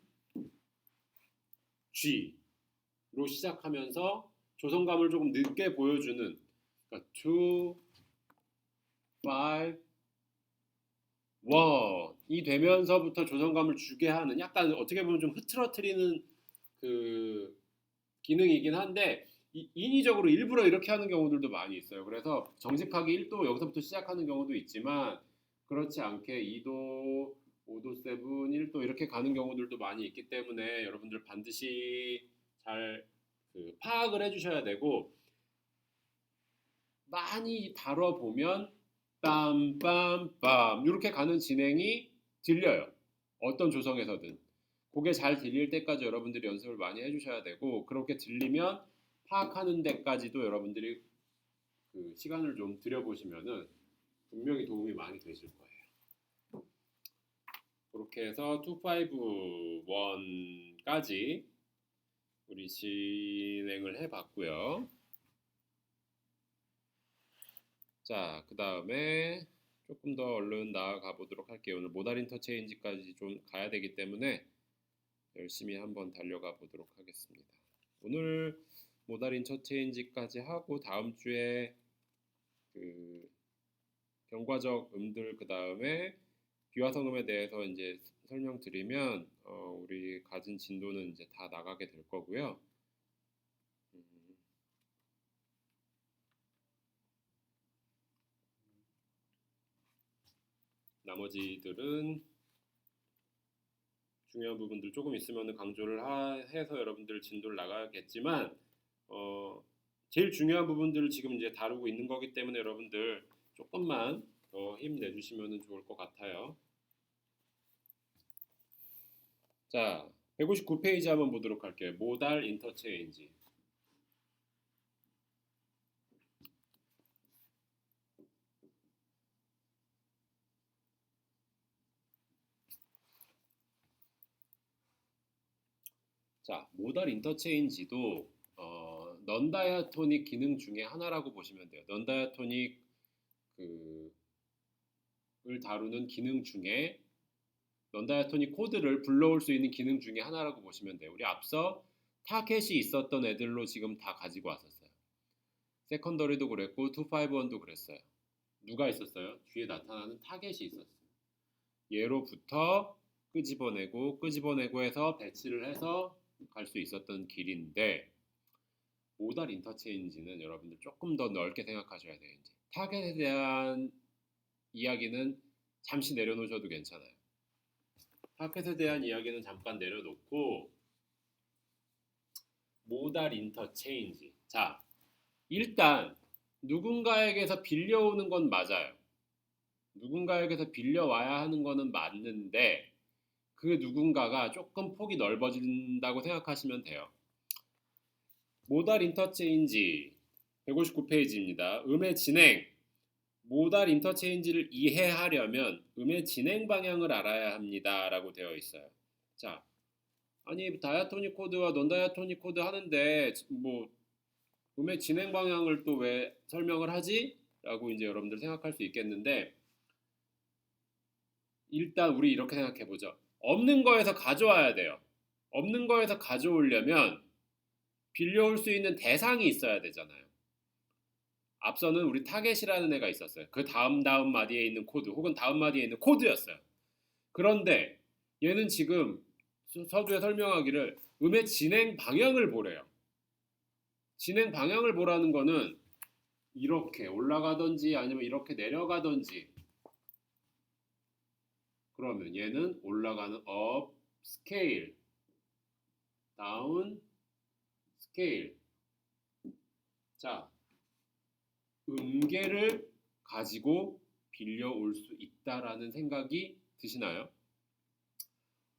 G로 시작하면서 조성감을 조금 늦게 보여주는 그러니까 2, 5, 1이 되면서부터 조성감을 주게 하는 약간 어떻게 보면 좀 흐트러트리는 기능이긴 한데 인위적으로 일부러 이렇게 하는 경우들도 많이 있어요. 그래서 정직하게 1도 여기서부터 시작하는 경우도 있지만 그렇지 않게 2도, 5도 7, 1도 이렇게 가는 경우들도 많이 있기 때문에 여러분들 반드시 잘 파악을 해주셔야 되고 많이 다뤄보면 빰빰빰 이렇게 가는 진행이 들려요. 어떤 조성에서든. 그게 잘 들릴 때까지 여러분들이 연습을 많이 해주셔야 되고, 그렇게 들리면 파악하는 데까지도 여러분들이 그 시간을 좀 들여보시면은 분명히 도움이 많이 되실 거예요. 그렇게 해서 251까지 우리 진행을 해봤고요. 자, 그 다음에 조금 더 얼른 나아가 보도록 할게요. 오늘 모달 인터체인지까지 좀 가야 되기 때문에 열심히 한번 달려가 보도록 하겠습니다. 오늘 모달 인터체인지까지 하고 다음 주에 그 경과적 음들 그 다음에 비화성음에 대해서 이제 설명드리면 우리 가진 진도는 이제 다 나가게 될 거고요. 나머지들은 중요한 부분들 조금 있으면 강조를 해서 여러분들 진도를 나가겠지만 제일 중요한 부분들을 지금 이제 다루고 있는 거기 때문에 여러분들 조금만 더 힘내주시면 좋을 것 같아요. 자, 159페이지 한번 보도록 할게요. 모달 인터체인지. 자, 모달 인터체인지도 넌다이아토닉 기능 중에 하나라고 보시면 돼요. 넌다이아토닉 을 다루는 기능 중에 넌다이아토닉 코드를 불러올 수 있는 기능 중에 하나라고 보시면 돼요. 우리 앞서 타켓이 있었던 애들로 지금 다 가지고 왔었어요. 세컨더리도 그랬고 251도 그랬어요. 누가 있었어요? 뒤에 나타나는 타겟이 있었어요. 얘로부터 끄집어내고 해서 배치를 해서 갈 수 있었던 길인데, 모달 인터체인지는 여러분들 조금 더 넓게 생각하셔야 돼요. 이제 타겟에 대한 이야기는 잠시 내려놓으셔도 괜찮아요. 타겟에 대한 이야기는 잠깐 내려놓고 모달 인터체인지. 자, 일단 누군가에게서 빌려오는 건 맞아요. 누군가에게서 빌려와야 하는 거는 맞는데 그 누군가가 조금 폭이 넓어진다고 생각하시면 돼요. 모달 인터체인지 159페이지입니다. 음의 진행. 모달 인터체인지를 이해하려면 음의 진행 방향을 알아야 합니다. 라고 되어 있어요. 자, 아니 다이아토닉 코드와 논다이아토닉 코드 하는데 뭐 음의 진행 방향을 또 왜 설명을 하지? 라고 이제 여러분들 생각할 수 있겠는데, 일단 우리 이렇게 생각해 보죠. 없는 거에서 가져와야 돼요. 없는 거에서 가져오려면 빌려올 수 있는 대상이 있어야 되잖아요. 앞서는 우리 타겟이라는 애가 있었어요. 그 다음 마디에 있는 코드 혹은 다음 마디에 있는 코드였어요. 그런데 얘는 지금 서두에 설명하기를 음의 진행 방향을 보래요. 진행 방향을 보라는 거는 이렇게 올라가든지 아니면 이렇게 내려가든지, 그러면 얘는 올라가는 up 스케일, 다운 스케일. 자, 음계를 가지고 빌려올 수 있다라는 생각이 드시나요?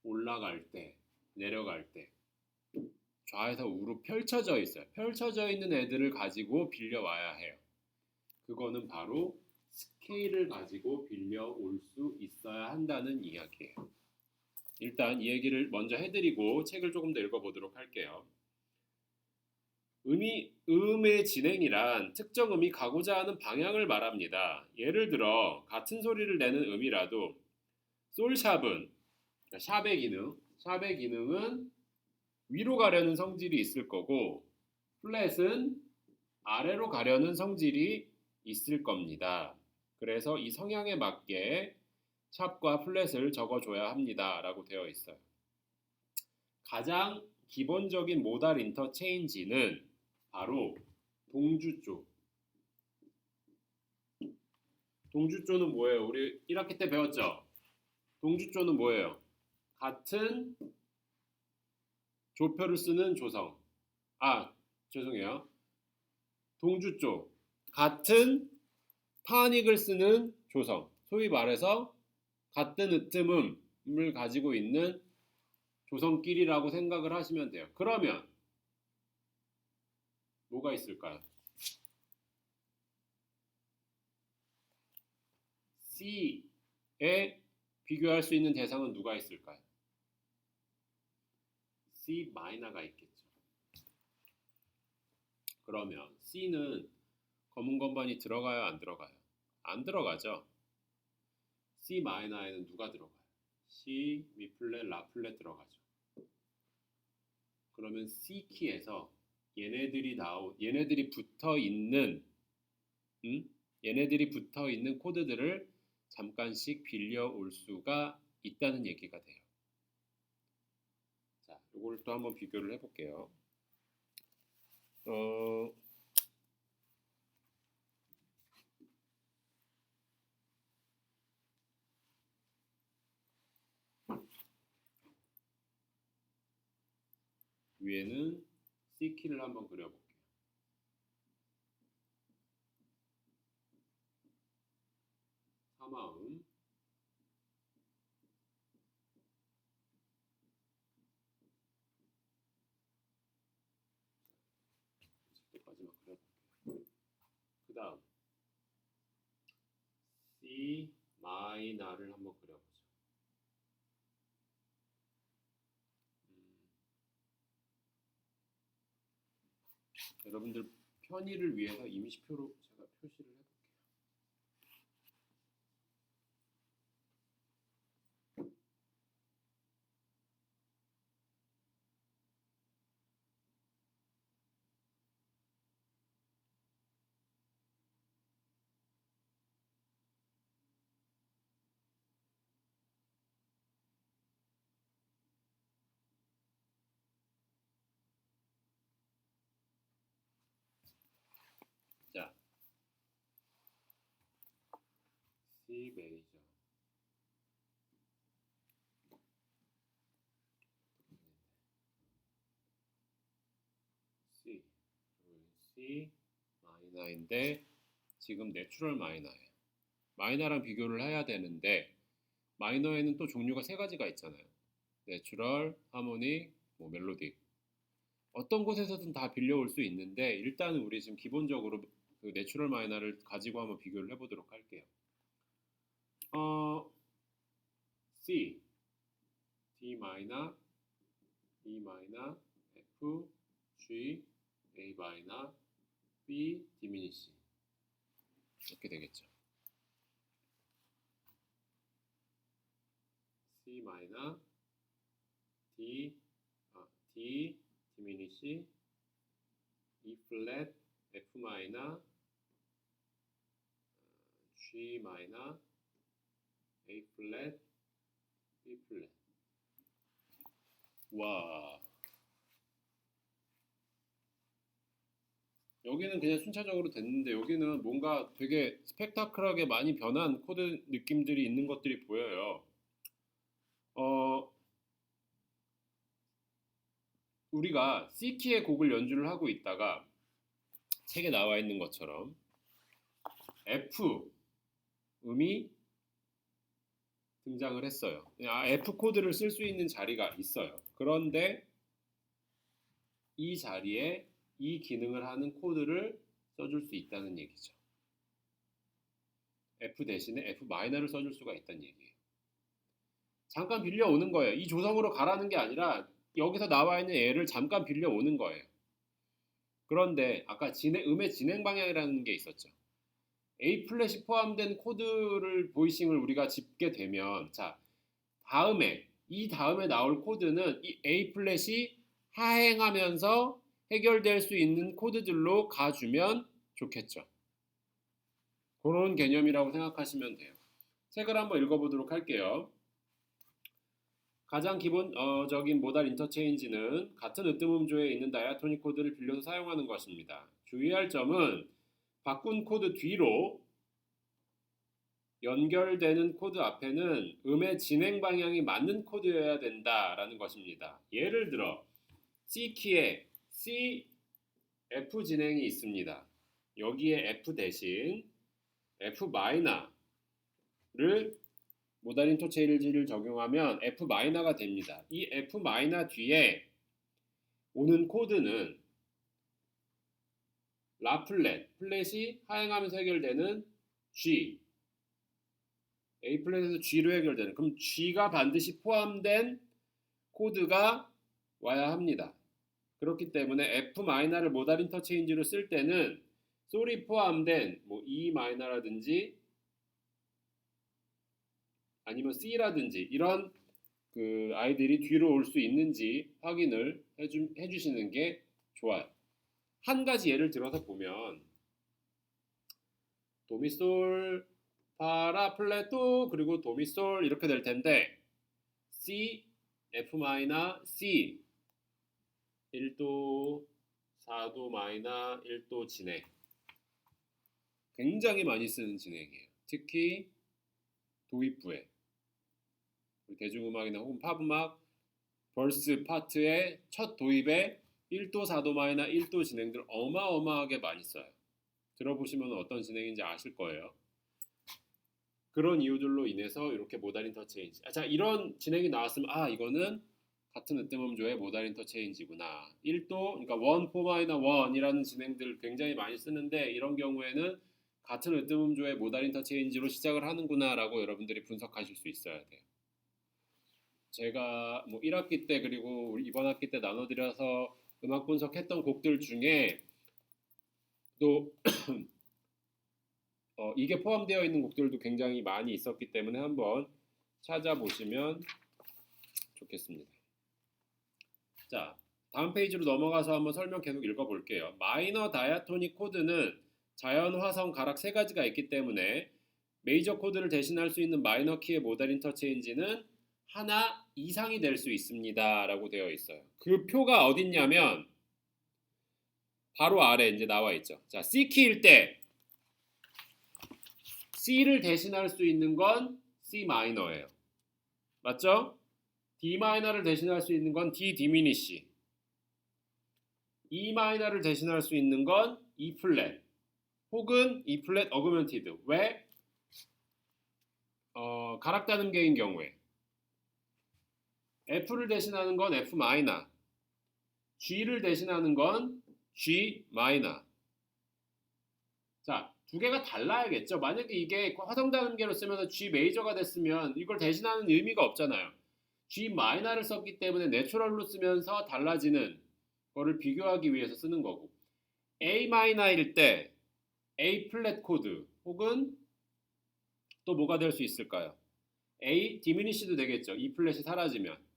올라갈 때, 내려갈 때 좌에서 우로 펼쳐져 있어요. 펼쳐져 있는 애들을 가지고 빌려와야 해요. 그거는 바로 스케일을 가지고 빌려올 수 있어야 한다는 이야기예요. 일단 이 얘기를 먼저 해드리고 책을 조금 더 읽어보도록 할게요. 음의 진행이란 특정 음이 가고자 하는 방향을 말합니다. 예를 들어 같은 소리를 내는 음이라도 솔샵은, 샵의 기능은 위로 가려는 성질이 있을 거고 플랫은 아래로 가려는 성질이 있을 겁니다. 그래서 이 성향에 맞게 샵과 플랫을 적어줘야 합니다. 라고 되어 있어요. 가장 기본적인 모달 인터체인지는 바로 동주조. 동주조는 뭐예요? 우리 1학기 때 배웠죠? 동주조는 뭐예요? 같은 조표를 쓰는 조성. 죄송해요. 동주조. 같은 타닉을 쓰는 조성. 소위 말해서 같은 으뜸음을 가지고 있는 조성끼리라고 생각을 하시면 돼요. 그러면 뭐가 있을까요? C에 비교할 수 있는 대상은 누가 있을까요? C 마이너가 있겠죠. 그러면 C는 검은 건반이 들어가요, 안 들어가요? 안 들어가죠. C 마이너에는 누가 들어가요? C, 미 플랫, 라 플랫 들어가죠. 그러면 C 키에서 얘네들이 붙어 있는 얘네들이 붙어 있는 코드들을 잠깐씩 빌려올 수가 있다는 얘기가 돼요. 자, 이걸 또 한번 비교를 해볼게요. 위에는 C키를 한번 그려볼게요. 사마음, 여기까지만 그려볼게요. 그 다음 C 마이너를 한번 그려보죠. 여러분들 편의를 위해서 임시표로 제가 표시를 해볼게요. 자, C 메이저, C 마이너인데 지금 내추럴 마이너예요. 마이너랑 비교를 해야 되는데 마이너에는 또 종류가 세 가지가 있잖아요. 내추럴, 하모닉, 멜로디. 어떤 곳에서든 다 빌려올 수 있는데 일단은 우리 지금 기본적으로 그 내추럴 마이너를 가지고 한번 비교를 해보도록 할게요. C, D 마이너, E 마이너, F, G, A 마이너, B, 디미니시 이렇게 되겠죠. C 마이너, D, 디미니시, E 플랫, F 마이너, G 마이너, A 플랫, B 플랫. 와. 여기는 그냥 순차적으로 됐는데 여기는 뭔가 되게 스펙타클하게 많이 변한 코드 느낌들이 있는 것들이 보여요. 우리가 C키의 곡을 연주를 하고 있다가 책에 나와 있는 것처럼 F 음이 등장을 했어요. F 코드를 쓸 수 있는 자리가 있어요. 그런데 이 자리에 이 기능을 하는 코드를 써줄 수 있다는 얘기죠. F 대신에 F 마이너를 써줄 수가 있다는 얘기예요. 잠깐 빌려오는 거예요. 이 조성으로 가라는 게 아니라 여기서 나와 있는 애를 잠깐 빌려오는 거예요. 그런데 아까 음의 진행 방향이라는 게 있었죠. A 플랫이 포함된 코드를 보이싱을 우리가 짚게 되면 자 이 다음에 나올 코드는 이 A 플랫이 하행하면서 해결될 수 있는 코드들로 가주면 좋겠죠. 그런 개념이라고 생각하시면 돼요. 책을 한번 읽어보도록 할게요. 가장 기본적인 모달 인터체인지는 같은 으뜸음조에 있는 다이아토닉 코드를 빌려서 사용하는 것입니다. 주의할 점은 바꾼 코드 뒤로 연결되는 코드 앞에는 음의 진행 방향이 맞는 코드여야 된다라는 것입니다. 예를 들어 C키에 C, F 진행이 있습니다. 여기에 F 대신 F 마이너를 모달 인터체인지를 적용하면 F 마이너가 됩니다. 이 F 마이너 뒤에 오는 코드는 라플렛, 플랫이 하행하면서 해결되는 G, A 플랫에서 G로 해결되는, 그럼 G가 반드시 포함된 코드가 와야 합니다. 그렇기 때문에 F 마이너를 모달 인터체인지로 쓸 때는 솔이 포함된 뭐 E 마이너라든지 아니면 C라든지 이런 그 아이들이 뒤로 올 수 있는지 확인을 해주시는 게 좋아요. 한 가지 예를 들어서 보면 도미솔, 파라, 플랫도 그리고 도미솔 이렇게 될 텐데 C, F 마이너, C 1도, 4도 마이너, 1도 진행 굉장히 많이 쓰는 진행이에요. 특히 도입부에 대중음악이나 혹은 팝음악 벌스 파트의 첫 도입에 1도, 4도 마이너, 1도 진행들 어마어마하게 많이 써요. 들어보시면 어떤 진행인지 아실 거예요. 그런 이유들로 인해서 이렇게 모달 인터체인지. 자, 이런 진행이 나왔으면 이거는 같은 으뜸음조의 모달 인터체인지구나. 1도, 그러니까 1, 4 마이너 1이라는 진행들 굉장히 많이 쓰는데 이런 경우에는 같은 으뜸음조의 모달 인터체인지로 시작을 하는구나라고 여러분들이 분석하실 수 있어야 돼요. 제가 뭐 1학기 때 그리고 이번 학기 때 나눠드려서 음악 분석했던 곡들 중에 또 이게 포함되어 있는 곡들도 굉장히 많이 있었기 때문에 한번 찾아보시면 좋겠습니다. 자, 다음 페이지로 넘어가서 한번 설명 계속 읽어볼게요. 마이너 다이아토닉 코드는 자연, 화성, 가락 세 가지가 있기 때문에 메이저 코드를 대신할 수 있는 마이너 키의 모달 인터체인지는 하나 이상이 될 수 있습니다 라고 되어 있어요. 그 표가 어딨냐면 바로 아래 이제 나와 있죠. 자, C키일 때 C를 대신할 수 있는 건 C 마이너예요. 맞죠? D 마이너를 대신할 수 있는 건 D 디미니시. E 마이너를 대신할 수 있는 건 E 플랫 혹은 E 플랫 어그먼티드. 왜? 가락 단음계인 경우에 F를 대신하는 건 F 마이너, G를 대신하는 건 G 마이너. 자, 두 개가 달라야겠죠. 만약에 이게 화성 단음계로 쓰면서 G 메이저가 됐으면 이걸 대신하는 의미가 없잖아요. G 마이너를 썼기 때문에 내추럴로 쓰면서 달라지는 거를 비교하기 위해서 쓰는 거고, A 마이너일 때 A 플랫 코드 혹은 또 뭐가 될 수 있을까요? A 디미니시도 되겠죠. E 플랫이 사라지면.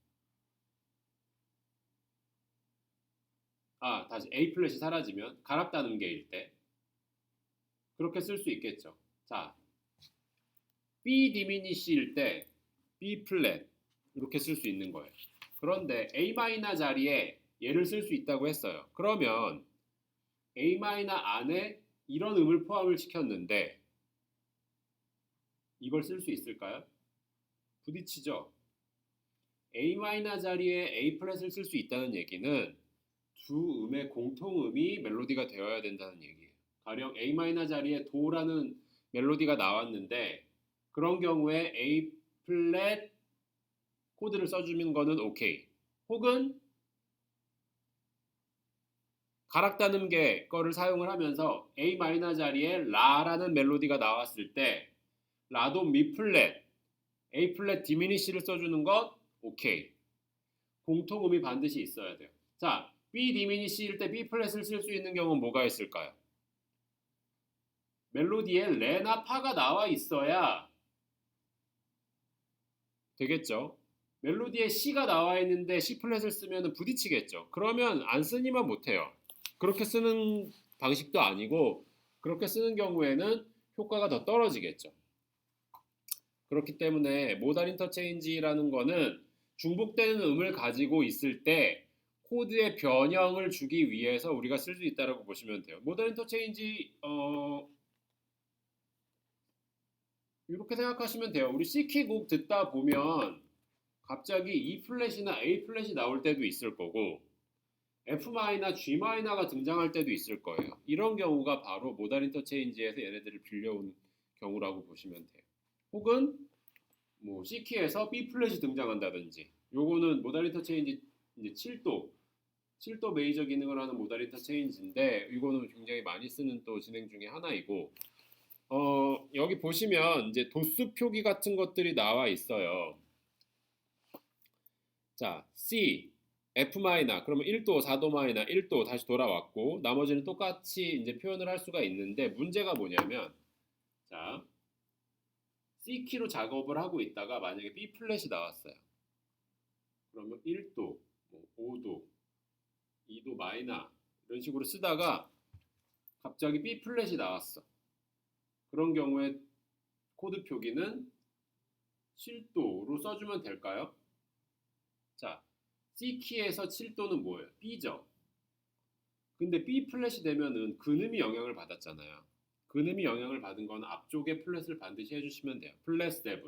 다시 A 플랫이 사라지면 가락 단음계일 때 그렇게 쓸 수 있겠죠. 자, B 디미니시일 때 B 플랫 이렇게 쓸 수 있는 거예요. 그런데 A 마이너 자리에 얘를 쓸 수 있다고 했어요. 그러면 A 마이너 안에 이런 음을 포함을 시켰는데 이걸 쓸 수 있을까요? 부딪히죠. A 마이너 자리에 A 플랫을 쓸 수 있다는 얘기는 두 음의 공통음이 멜로디가 되어야 된다는 얘기예요. 가령 A 마이너 자리에 도라는 멜로디가 나왔는데 그런 경우에 A 플랫 코드를 써주는 거는 오케이. 혹은 가락 단음계 거를 사용을 하면서 A 마이너 자리에 라라는 멜로디가 나왔을 때 라도 미 플랫, A 플랫 디미니시를 써주는 것 오케이. 공통음이 반드시 있어야 돼요. 자, B 디미니시일 때 B 플랫을 쓸 수 있는 경우는 뭐가 있을까요? 멜로디에 레나 파가 나와 있어야 되겠죠. 멜로디에 C가 나와 있는데 C 플랫을 쓰면 부딪히겠죠. 그러면 안 쓰니만 못해요. 그렇게 쓰는 방식도 아니고 그렇게 쓰는 경우에는 효과가 더 떨어지겠죠. 그렇기 때문에 모달 인터체인지라는 거는 중복되는 음을 가지고 있을 때 코드의 변형을 주기 위해서 우리가 쓸 수 있다고 보시면 돼요. 모달 인터체인지 이렇게 생각하시면 돼요. 우리 C키 곡 듣다 보면 갑자기 E 플랫이나 A 플랫이 나올 때도 있을 거고 F 마이너, G 마이너가 등장할 때도 있을 거예요. 이런 경우가 바로 모달 인터체인지에서 얘네들을 빌려온 경우라고 보시면 돼요. 혹은 뭐 C키에서 B 플랫이 등장한다든지, 요거는 모달 인터체인지 이제 7도 메이저 기능을 하는 모달 인터체인지인데, 이거는 굉장히 많이 쓰는 또 진행 중에 하나이고, 여기 보시면 이제 도수 표기 같은 것들이 나와 있어요. 자, C, F 마이너, 그러면 1도, 4도 마이너, 1도 다시 돌아왔고, 나머지는 똑같이 이제 표현을 할 수가 있는데, 문제가 뭐냐면, 자, C 키로 작업을 하고 있다가 만약에 B 플랫이 나왔어요. 그러면 1도, 5도, 2도 마이너 이런 식으로 쓰다가 갑자기 B 플랫이 나왔어. 그런 경우에 코드 표기는 7도로 써주면 될까요? 자, C 키에서 7도는 뭐예요? B죠. 근데 B 플랫이 되면은 근음이 영향을 받았잖아요. 근음이 영향을 받은 건 앞쪽에 플랫을 반드시 해주시면 돼요. 플랫 7.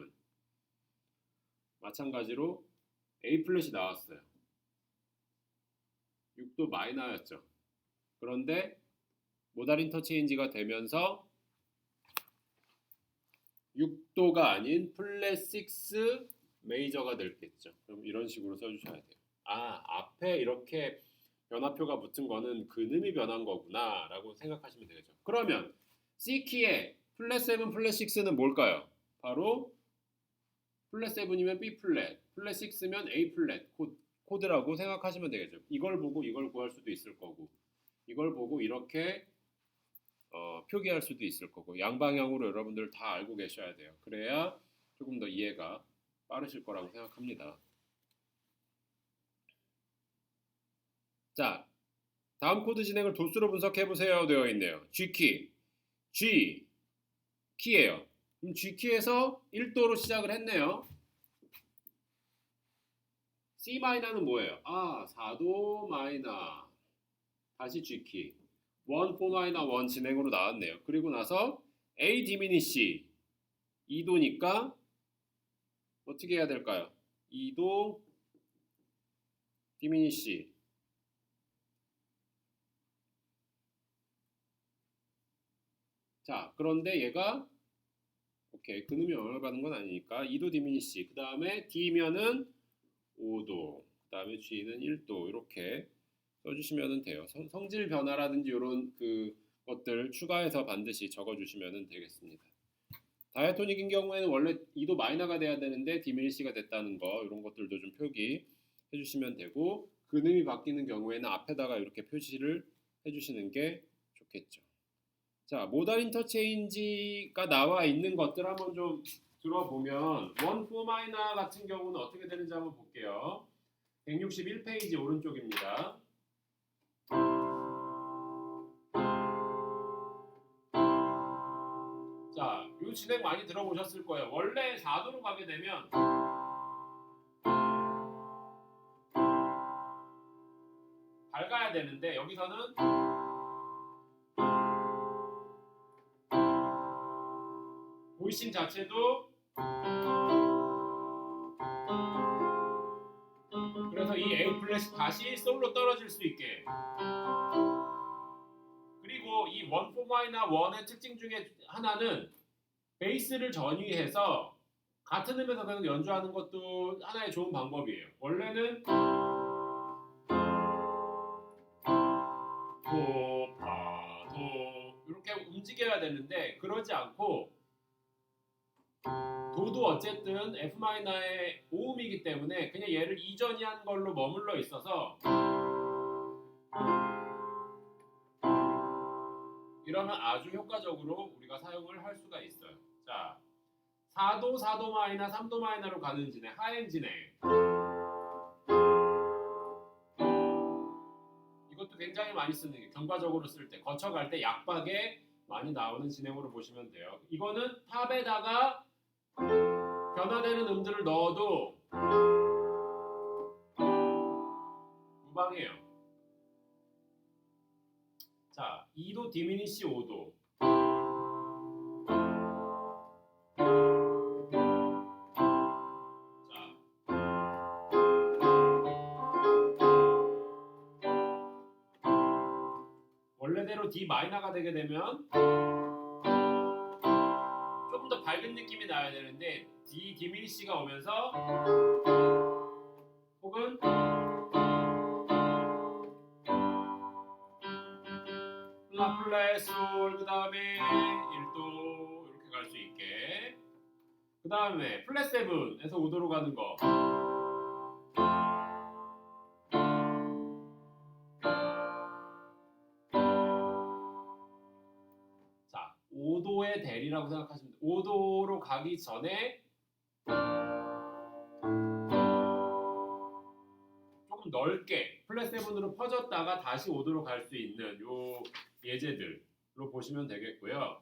마찬가지로 A 플랫이 나왔어요. 6도 마이너였죠. 그런데 모달 인터체인지가 되면서 6도가 아닌 플랫 6 메이저가 됐겠죠. 그럼 이런 식으로 써주셔야 돼요. 아, 앞에 이렇게 변화표가 붙은 거는 근음이 변한 거구나 라고 생각하시면 되겠죠. 그러면 C키의 플랫 7, 플랫 6는 뭘까요? 바로 플랫 7이면 B 플랫, 플랫 6면 A 플랫 코드라고 생각하시면 되겠죠. 이걸 보고 이걸 구할 수도 있을 거고, 이걸 보고 이렇게 표기할 수도 있을 거고, 양방향으로 여러분들 다 알고 계셔야 돼요. 그래야 조금 더 이해가 빠르실 거라고 생각합니다. 자, 다음 코드 진행을 도수로 분석해보세요 되어 있네요. G키, G 키예요. 그럼 G키에서 1도로 시작을 했네요. C 마이너는 뭐예요? 아, 4도 마이너. 다시 G키. 1, 4 마이너 1 진행으로 나왔네요. 그리고 나서 A 디미니시 2도니까 어떻게 해야 될까요? 2도 디미니시. 자, 그런데 얘가 오케이, 근음이 영향을 받는 건 아니니까 2도 디미니시. 그 다음에 D면은 5도, 그 다음에 G는 1도 이렇게 써주시면 돼요. 성질 변화라든지 이런 그 것들 추가해서 반드시 적어주시면 되겠습니다. 다이아토닉인 경우에는 원래 2도 마이너가 돼야 되는데 디미니시가 됐다는 거, 이런 것들도 좀 표기해 주시면 되고, 근음이 바뀌는 경우에는 앞에다가 이렇게 표시를 해주시는 게 좋겠죠. 자, 모달 인터체인지가 나와 있는 것들 한번 좀 들어보면 1, 4 마이너 같은 경우는 어떻게 되는지 한번 볼게요. 161페이지 오른쪽입니다. 자, 이 진행 많이 들어보셨을 거예요. 원래 4도로 가게 되면 밝아야 되는데 여기서는 보이싱 자체도, 그래서 이 A 플랫이 다시 솔로 떨어질 수 있게, 그리고 이 1, 4 마이너 1의 특징 중에 하나는 베이스를 전위해서 같은 음에서 계속 연주하는 것도 하나의 좋은 방법이에요. 원래는 도, 파, 도 이렇게 움직여야 되는데 그러지 않고, 도도 어쨌든 F 마이너의 오음이기 때문에 그냥 얘를 이전이한 걸로 머물러 있어서 이러면 아주 효과적으로 우리가 사용을 할 수가 있어요. 자, 4도, 4도 마이너, 3도 마이너로 가는 진행, 하행 진행. 이것도 굉장히 많이 쓰는 게, 경과적으로 쓸 때, 거쳐갈 때 약박에 많이 나오는 진행으로 보시면 돼요. 이거는 탑에다가 변화되는 음들을 넣어도 무방해요. 자, 2도 디미니시 5도. 자, 원래대로 D 마이너가 되게 되면 조금 더 밝은 느낌이 나야 되는데 D 디미니시가 오면서 혹은 라 플랫 솔 그 다음에 1도 이렇게 갈 수 있게 그 다음에 플랫 세븐에서 5도로 가는 거 자 5도의 대리라고 생각하시면 돼요. 5도로 가기 전에 조금 넓게 플랫 세븐으로 퍼졌다가 다시 5도로 갈 수 있는 요 예제들로 보시면 되겠고요.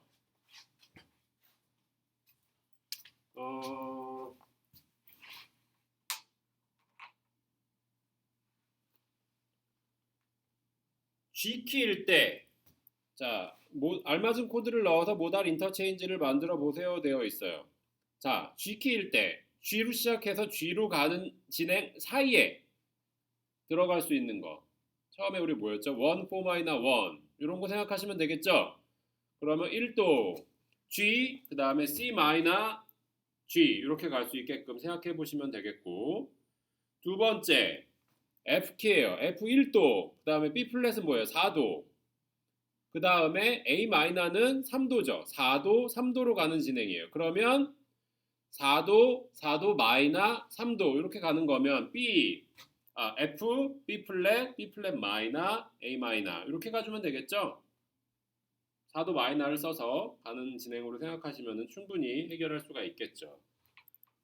G키일 때, 자, 알맞은 코드를 넣어서 모달 인터체인지를 만들어 보세요 되어 있어요. 자, G키일 때 G로 시작해서 G로 가는 진행 사이에 들어갈 수 있는 거. 처음에 우리 뭐였죠? 1, 4 마이너 1 이런 거 생각하시면 되겠죠? 그러면 1도 G, 그 다음에 C 마이너 G 이렇게 갈 수 있게끔 생각해 보시면 되겠고 두 번째 F키예요. F 1도, 그 다음에 B 플랫은 뭐예요? 4도. 그 다음에 A 마이너는 3도죠. 4도, 3도로 가는 진행이에요. 그러면 4도, 4도 마이너 3도 이렇게 가는 거면 F, B 플랫, B 플랫 마이너, A 마이너 이렇게 가주면 되겠죠? 4도 마이너를 써서 가는 진행으로 생각하시면 충분히 해결할 수가 있겠죠.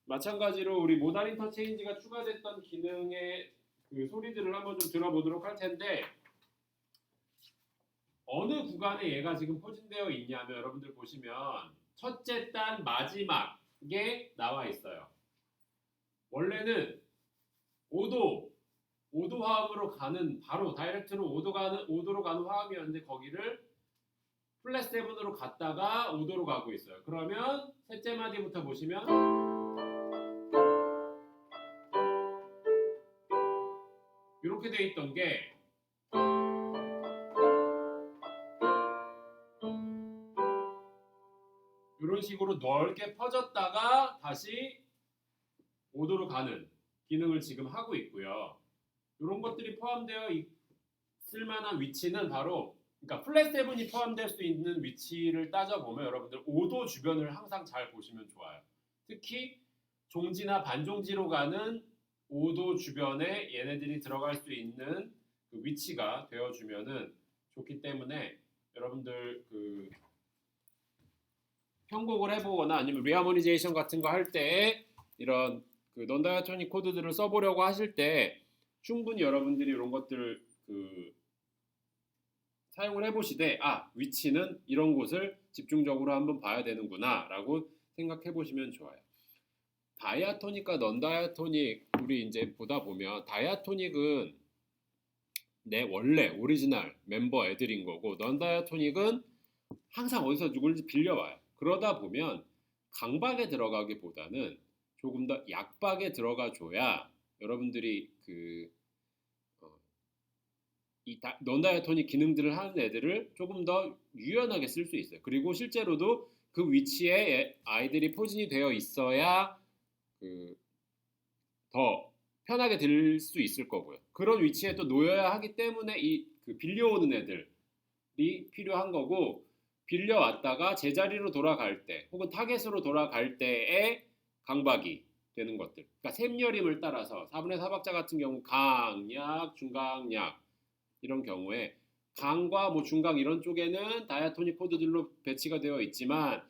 마찬가지로 우리 모달 인터체인지가 추가됐던 기능의 그 소리들을 한번 좀 들어보도록 할 텐데 어느 구간에 얘가 지금 포진되어 있냐면 여러분들 보시면 첫째 단 마지막에 나와 있어요. 원래는 5도 화음으로 가는 바로 다이렉트로 5도로 가는 화음이었는데 거기를 플랫 세븐으로 갔다가 5도로 가고 있어요. 그러면 셋째 마디부터 보시면 이렇게 돼 있던 게 이런 식으로 넓게 퍼졌다가 다시 5도로 가는 기능을 지금 하고 있고요. 이런 것들이 포함되어 있을 만한 위치는 바로 그러니까 플랫 세븐이 포함될 수 있는 위치를 따져보면 여러분들 5도 주변을 항상 잘 보시면 좋아요. 특히 종지나 반종지로 가는 5도 주변에 얘네들이 들어갈 수 있는 그 위치가 되어주면은 좋기 때문에 여러분들 그 편곡을 해보거나 아니면 리하모니제이션 같은 거 할 때 이런 그 넌다이아토닉 코드들을 써보려고 하실 때 충분히 여러분들이 이런 것들을 그 사용을 해보시되 위치는 이런 곳을 집중적으로 한번 봐야 되는구나 라고 생각해 보시면 좋아요. 다이아토닉과 넌다이아토닉 우리 이제 보다 보면 다이아토닉은 내 원래 오리지널 멤버 애들인 거고 넌다이아토닉은 항상 어디서 누굴지 빌려와요. 그러다 보면 강박에 들어가기보다는 조금 더 약박에 들어가 줘야 여러분들이 이 넌다이아토닉 기능들을 하는 애들을 조금 더 유연하게 쓸 수 있어요. 그리고 실제로도 그 위치에 아이들이 포진이 되어 있어야 더 편하게 들 수 있을 거고요. 그런 위치에 또 놓여야 하기 때문에 빌려오는 애들이 필요한 거고 빌려왔다가 제자리로 돌아갈 때 혹은 타겟으로 돌아갈 때의 강박이 되는 것들. 그러니까 샘여림을 따라서 4분의 4박자 같은 경우 강약, 중강약 이런 경우에 강과 뭐 중강 이런 쪽에는 다이아토닉 코드들로 배치가 되어 있지만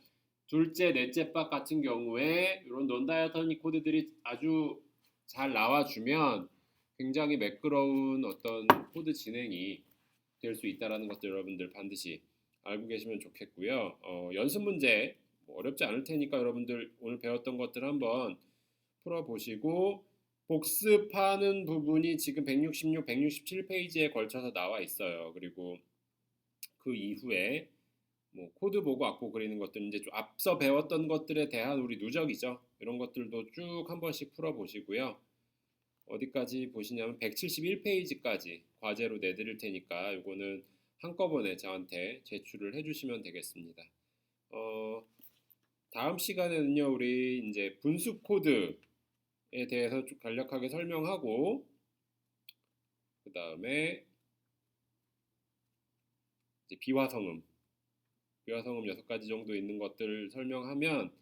둘째, 넷째 박 같은 경우에 이런 논다이아토닉 코드들이 아주 잘 나와주면 굉장히 매끄러운 어떤 코드 진행이 될 수 있다는 것들 여러분들 반드시 알고 계시면 좋겠고요. 연습 문제 어렵지 않을 테니까 여러분들 오늘 배웠던 것들 한번 풀어보시고 복습하는 부분이 지금 166, 167페이지에 걸쳐서 나와 있어요. 그리고 그 이후에 뭐 코드 보고 악보 그리는 것들은 이제 좀 앞서 배웠던 것들에 대한 우리 누적이죠. 이런 것들도 쭉 한 번씩 풀어보시고요. 어디까지 보시냐면 171페이지까지 과제로 내드릴 테니까 이거는 한꺼번에 저한테 제출을 해주시면 되겠습니다. 다음 시간에는요, 우리 이제 분수 코드에 대해서 좀 간략하게 설명하고, 그 다음에 이제 비화성음 6가지 정도 있는 것들 설명하면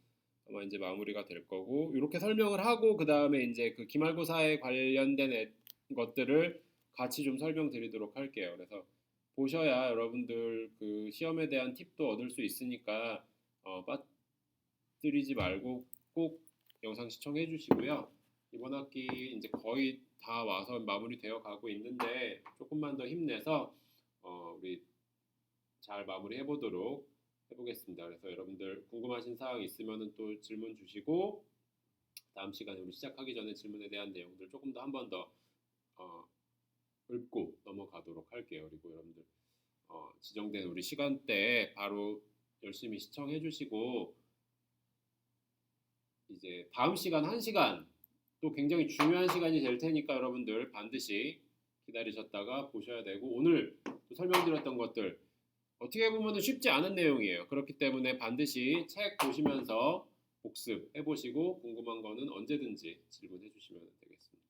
아마 이제 마무리가 될 거고, 이렇게 설명을 하고 그 다음에 이제 그 기말고사에 관련된 것들을 같이 좀 설명드리도록 할게요. 그래서 보셔야 여러분들 그 시험에 대한 팁도 얻을 수 있으니까 빠뜨리지 말고 꼭 영상 시청해 주시고요. 이번 학기 이제 거의 다 와서 마무리되어 가고 있는데 조금만 더 힘내서 우리 잘 마무리해 보도록 해보겠습니다. 그래서 여러분들 궁금하신 사항 있으면 또 질문 주시고 다음 시간에 우리 시작하기 전에 질문에 대한 내용들 조금 더 한 번 더 읊고 넘어가도록 할게요. 그리고 여러분들 지정된 우리 시간대에 바로 열심히 시청해 주시고 이제 다음 시간 1시간 또 굉장히 중요한 시간이 될 테니까 여러분들 반드시 기다리셨다가 보셔야 되고 오늘 또 설명드렸던 것들 어떻게 보면 쉽지 않은 내용이에요. 그렇기 때문에 반드시 책 보시면서 복습해 보시고 궁금한 거는 언제든지 질문해 주시면 되겠습니다.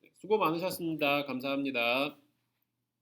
네, 수고 많으셨습니다. 감사합니다.